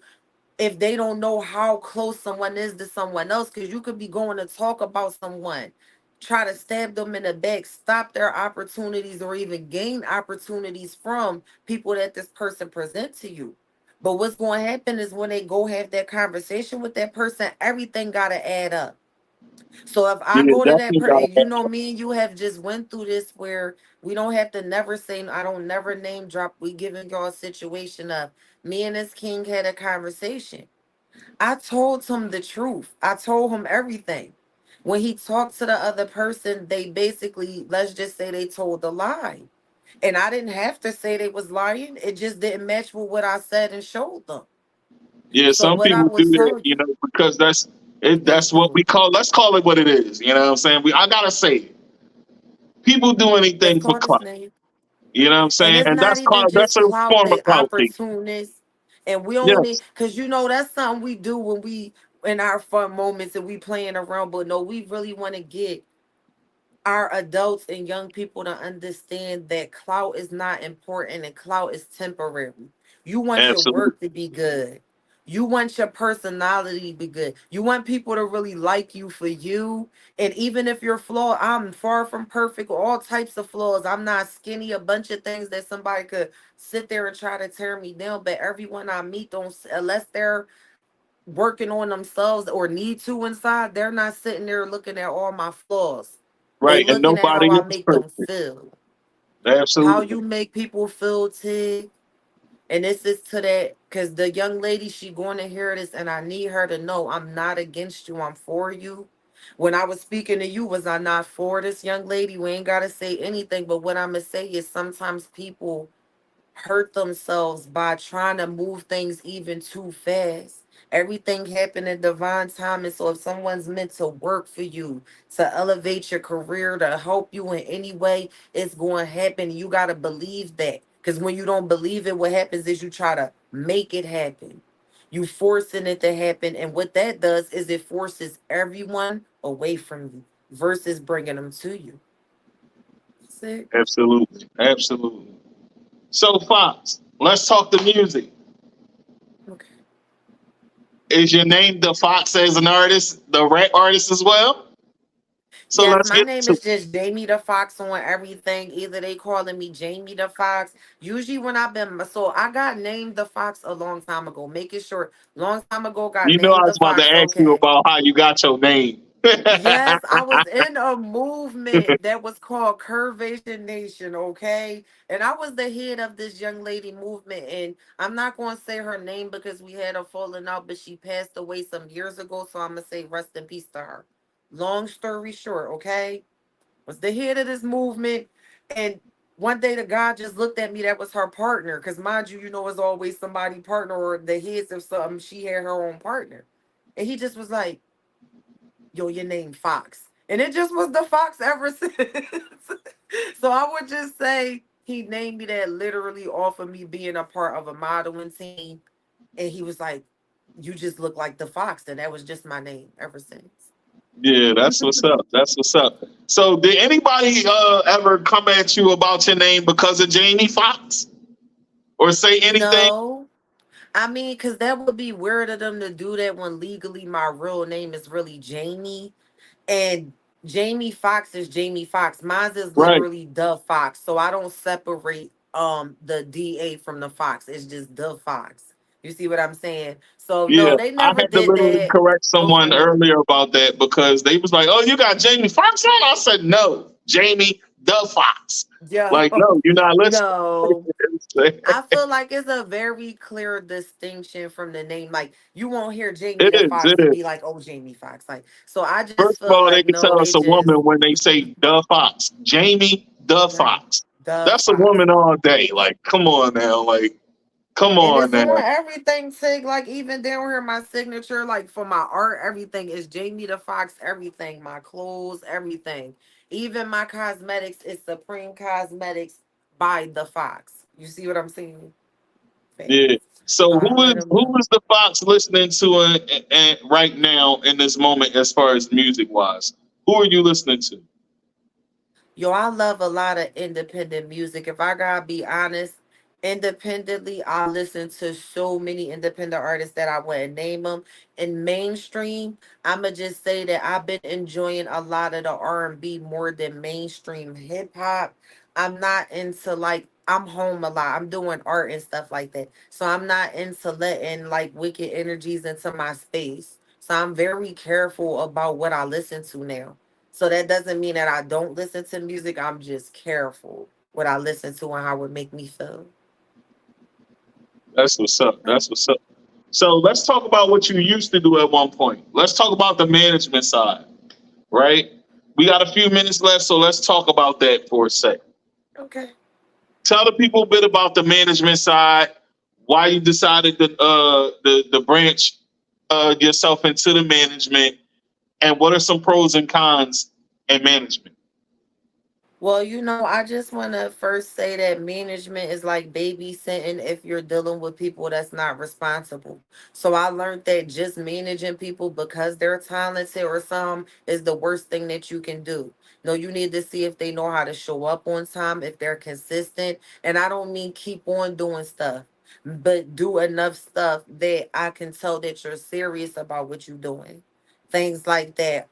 if they don't know how close someone is to someone else, because you could be going to talk about someone, try to stab them in the back, stop their opportunities, or even gain opportunities from people that this person present to you. But what's going to happen is when they go have that conversation with that person, everything got to add up. So if I Yeah, go to that definitely person, got and that. me and you have just went through this where we don't have to never say, I don't never name drop. We giving y'all a situation of Me and this king had a conversation. I told him the truth. I told him everything. When he talked to the other person, they basically, let's just say they told a lie. And I didn't have to say they was lying. It just didn't match with what I said and showed them. Yeah, So some what I people do would that, tell you, because that's it. they That's what do. we call. Let's call it what it is. You know what I'm saying? I gotta say it. People do Let's anything for call this clout. name. You know what I'm And saying? it's And not even that's just a clout, form of they clout thing. opportunists. And we only Yes, cause that's something we do when we in our fun moments and we playing around, but no, we really want to get our adults and young people to understand that clout is not important and clout is temporary. You want your absolutely. work to be good. You want your personality to be good. You want people to really like you for you. And even if you're flawed, I'm far from perfect, all types of flaws. I'm not skinny, a bunch of things that somebody could sit there and try to tear me down. But everyone I meet don't, unless they're working on themselves or need to inside, they're not sitting there looking at all my flaws. They Right, and looking at nobody how I is make them perfect. feel. How Absolutely. you make people feel, Tig. And this is to that, because the young lady, she going to hear this, and I need her to know I'm not against you. I'm for you. When I was speaking to you, was I not for this young lady? We ain't got to say anything, but what I'm going to say is sometimes people hurt themselves by trying to move things even too fast. Everything happened in divine time. And so if someone's meant to work for you, to elevate your career, to help you in any way, it's going to happen. You got to believe that. Because when you don't believe it, what happens is you try to make it happen. You forcing it to happen. And what that does is it forces everyone away from you versus bringing them to you. That's it. Absolutely. Absolutely. So, Fox, let's talk the music. Okay. Is your name Dafoxx as an artist, the rap artist as well? So Yes, let's my get name to is just Jamie the Fox on everything. Either they calling me Jamie the Fox. Usually when I've been so I got named the Fox a long time ago. Make it short. Long time ago got you know I named the was about to Fox. ask you Okay. about how you got your name. Yes, I was in a movement that was called Curvez Nation, okay? And I was the head of this young lady movement. And I'm not going to say her name because we had a falling out, but she passed away some years ago. So I'm going to say rest in peace to her. Long story short, okay? Was the head of this movement. And one day the guy just looked at me, that was her partner. Because mind you, it's always somebody partner or the heads of something. She had her own partner. And he just was like, yo, your name Fox. And it just was the Fox ever since. So I would just say he named me that literally off of me being a part of a modeling team. And he was like, you just look like the Fox. And that was just my name ever since. Yeah, that's what's up. That's what's up. So, did anybody ever come at you about your name because of Jamie Foxx or say anything? No. I mean, because that would be weird of them to do that when legally my real name is really Jamie. And Jamie Foxx is Jamie Foxx. Mine is Right. literally the Fox. So I don't separate the DA from the Fox. It's just the Fox. You see what I'm saying? So no, Yeah, they I never had to did literally that correct someone before. earlier about that because they was like, "Oh, you got Jamie Foxx on?" I said, "No, Jamie the Fox." Yeah. Like, no, you're not listening. No. I feel like it's a very clear distinction from the name. Like you won't hear Jamie It the is. Fox It and is. be like, "Oh, Jamie Fox." Like so, I just First of feel all, they like can no, tell they it's a just woman when they say the Fox. Jamie the right. Fox. The That's a Fox. woman all day. Like, come on now. Like, come And on it's now. on everything, Sig. Like even down here, my signature, like for my art, everything is Jamie the Fox. Everything, my clothes, everything, even my cosmetics is Supreme Cosmetics by the Fox. You see what I'm saying? Yeah. Facts. So So I let them know. who is the Fox listening to right now in this moment as far as music wise? Who are you listening to? Yo, I love a lot of independent music. If I gotta be honest, independently, I listen to so many independent artists that I wouldn't name them. In mainstream, I'ma just say that I've been enjoying a lot of the R&B more than mainstream hip hop. I'm not into like I'm home a lot. I'm doing art and stuff like that. So I'm not into letting like wicked energies into my space. So I'm very careful about what I listen to now. So that doesn't mean that I don't listen to music. I'm just careful what I listen to and how it make me feel. That's what's up. That's what's up. So let's talk about what you used to do at one point. Let's talk about the management side, right? We got a few minutes left, so let's talk about that for a sec. Okay. Tell the people a bit about the management side, why you decided to the branch yourself into the management, and what are some pros and cons in management. Well, I just want to first say that management is like babysitting if you're dealing with people that's not responsible. So I learned that just managing people because they're talented or some is the worst thing that you can do. No, you need to see if they know how to show up on time, if they're consistent. And I don't mean keep on doing stuff, but do enough stuff that I can tell that you're serious about what you're doing. Things like that.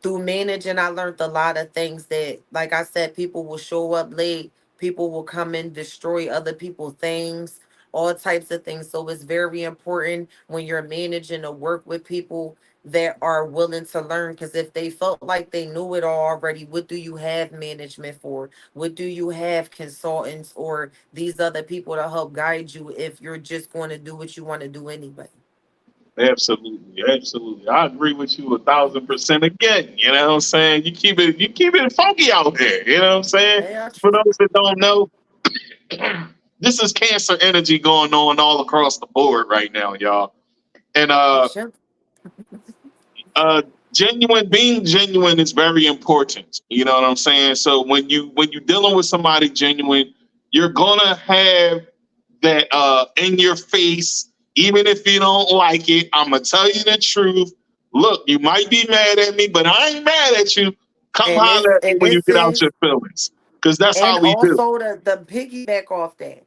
Through managing, I learned a lot of things that, like I said, people will show up late, people will come and destroy other people's things, all types of things. So it's very important when you're managing to work with people that are willing to learn. Because if they felt like they knew it all already, what do you have management for? What do you have consultants or these other people to help guide you if you're just going to do what you want to do anyway? Absolutely, absolutely. I agree with you 1,000% again. You know what I'm saying? You keep it funky out there. You know what I'm saying? Yeah, For those that don't know, this is cancer energy going on all across the board right now, y'all. And it should. uh genuine being genuine is very important. You know what I'm saying? So when you dealing with somebody genuine, you're gonna have that in your face, even if you don't like it. I'm gonna tell you the truth. Look, you might be mad at me, but I ain't mad at you. Come And holler this at me and when you this get out is your feelings. Cause that's and how we do. also the piggyback off that,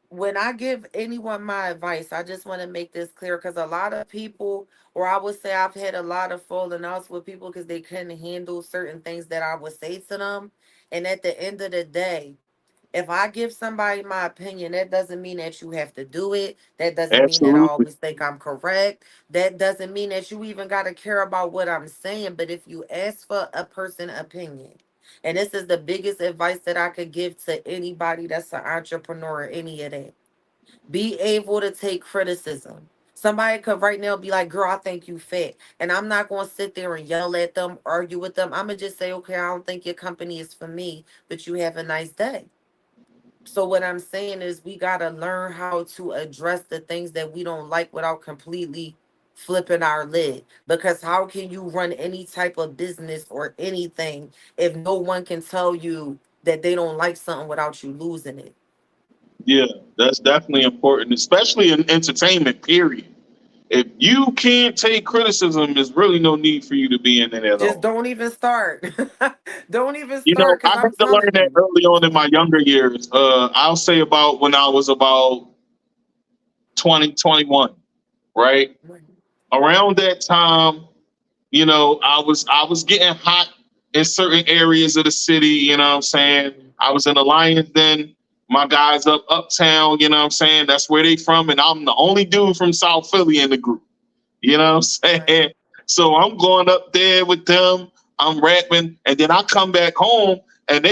when I give anyone my advice, I just want to make this clear because a lot of people, or I would say I've had a lot of falling outs with people because they couldn't handle certain things that I would say to them. And at the end of the day, if I give somebody my opinion, that doesn't mean that you have to do it. That doesn't mean that I Absolutely. always think I'm correct. That doesn't mean that you even got to care about what I'm saying. But if you ask for a person opinion, and this is the biggest advice that I could give to anybody that's an entrepreneur or any of that, be able to take criticism. Somebody could right now be like, girl, I think you fat. And I'm not going to sit there and yell at them, argue with them. I'm going to just say, okay, I don't think your company is for me, but you have a nice day. So what I'm saying is we got to learn how to address the things that we don't like without completely flipping our lid. Because how can you run any type of business or anything if no one can tell you that they don't like something without you losing it? Yeah, that's definitely important, especially in entertainment, period. If you can't take criticism, there's really no need for you to be in it at Just all. don't even start. Don't even You know, start I because had I'm to learn telling that you. early on in my younger years. I'll say about when I was about 2021, right? Around that time, I was getting hot in certain areas of the city, you know what I'm saying? I was in Alliance then. My guys uptown, you know what I'm saying? That's where they from, and I'm the only dude from South Philly in the group. You know what I'm Right. saying? So I'm going up there with them. I'm rapping, and then I come back home, and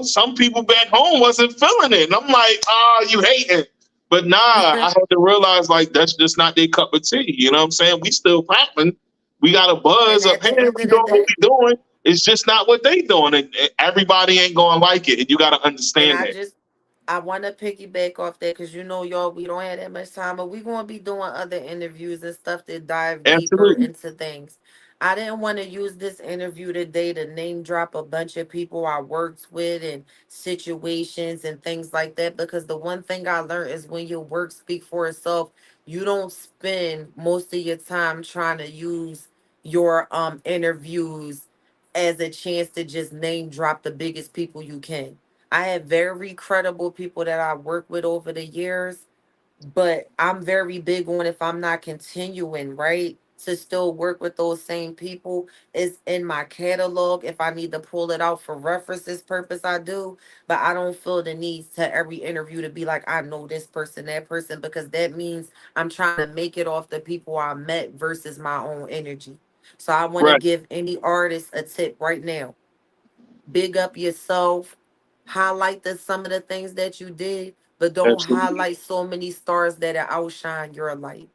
some people back home wasn't feeling it, and I'm like, you hating. But nah, I had to realize like that's just not their cup of tea. You know what I'm saying? We still popping. We got a And buzz up at here. the end We of the doing what day, we doing. It's just not what they doing, and everybody ain't going to like it, and you got to and understand that. I want to piggyback off that because y'all, we don't have that much time, but we're going to be doing other interviews and stuff that dive deeper Absolutely, into things. I didn't want to use this interview today to name drop a bunch of people I worked with and situations and things like that because the one thing I learned is when your work speak for itself, you don't spend most of your time trying to use your interviews as a chance to just name drop the biggest people you can. I have very credible people that I work with over the years, but I'm very big on if I'm not continuing, right, to still work with those same people. It's in my catalog. If I need to pull it out for references purpose, I do. But I don't feel the need to every interview to be like, I know this person, that person, because that means I'm trying to make it off the people I met versus my own energy. So I want to right? give any artist a tip right now. Big up yourself, highlight some of the things that you did, but don't Absolutely. highlight so many stars that it outshine your light.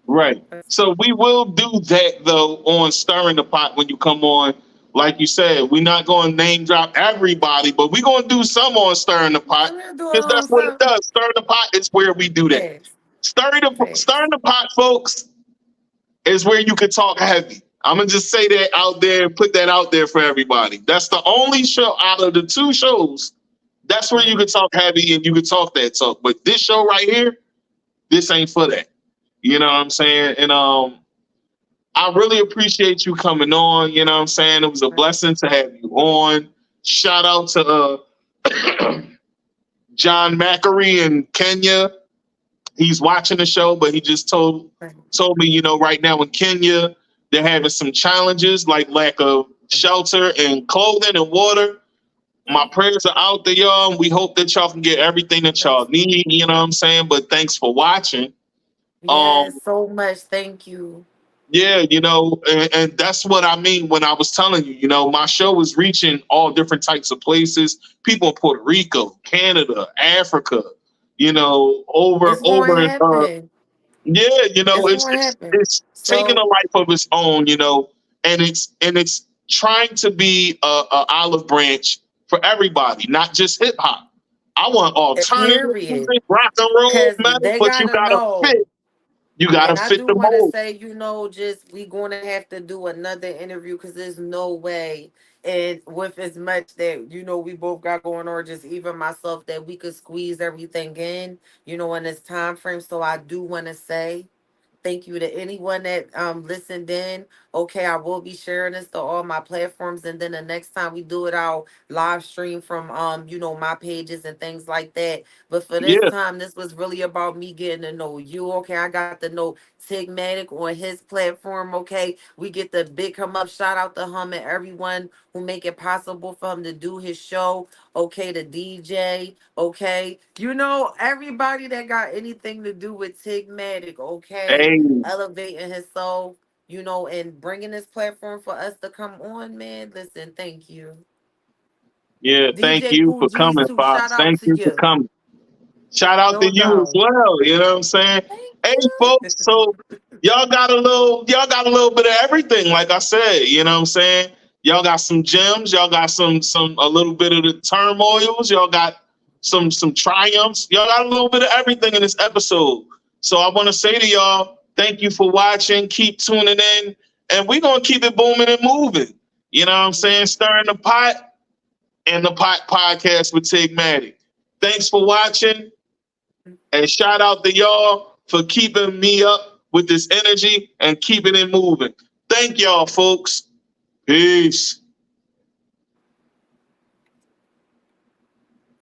Right. That's So we will do that though on stirring the pot when you come on. Like you said, we're not going to name drop everybody, but we're going to do some on stirring the pot I'm gonna do a because little that's what it something. does. Stirring the pot is where we do that. Facts. Stirring Facts. the pot, folks, is where you can talk heavy. I'm gonna just say that out there and put that out there for everybody. That's the only show out of the two shows. That's where you Right. can talk heavy and you can talk that talk. But this show right here, this ain't for that. You know what I'm saying? And I really appreciate you coming on. You know what I'm saying? It was a Right. blessing to have you on. Shout out to John Macari in Kenya. He's watching the show, but he just Right. told me, you know, right now in Kenya, they're having some challenges like lack of shelter and clothing and water. My Right. prayers are out there, y'all. And we hope that y'all can get everything that y'all That's need. You know what I'm saying? But thanks for watching. yes, Um, so much. Thank you. yeah, you know, and that's what I mean when I was telling you, you know, my show is reaching all different types of places. People in Puerto Rico, Canada, Africa, you know, It's going over to in happen. yeah, you know, It's going to happen. it's taking a So life of its own, you know, and it's trying to be a olive branch for everybody, not just hip hop. I want alternative period. music, rock and roll, Because metal, they but you gotta gotta fit. know. You gotta And I fit do the want to mold. say, just we going to have to do another interview because there's no way, and with as much that we both got going, or just even myself, that we could squeeze everything in this time frame. So I do want to say. Thank you to anyone that listened in. Okay, I will be sharing this to all my platforms, and then the next time we do it, I'll live stream from my pages and things like that. But for this Yeah, time, this was really about me getting to know you. Okay, I got to know Tigmatic on his platform. Okay, we get the big come up. Shout out to him and everyone who make it possible for him to do his show. Okay, the DJ. Okay, everybody that got anything to do with Tigmatic. Okay, hey, elevating himself. And bringing this platform for us to come on, man. Listen, thank you. yeah. Thank DJ you Cool for G's coming, too. Shout Fox. out Thank to you for you. coming. Shout out No to you as doubt. well. You know what I'm saying? Thank Hey, you. folks. So y'all got a little bit of everything. Like I said, you know what I'm saying? Y'all got some gems. Y'all got some a little bit of the turmoils. Y'all got some triumphs. Y'all got a little bit of everything in this episode. So I want to say to y'all, thank you for watching. Keep tuning in, and we're gonna keep it booming and moving. You know what I'm saying? Stirring the pot and the pot podcast with Tigmatic. Thanks for watching. And shout out to y'all for keeping me up with this energy and keeping it moving. Thank y'all, folks. Peace.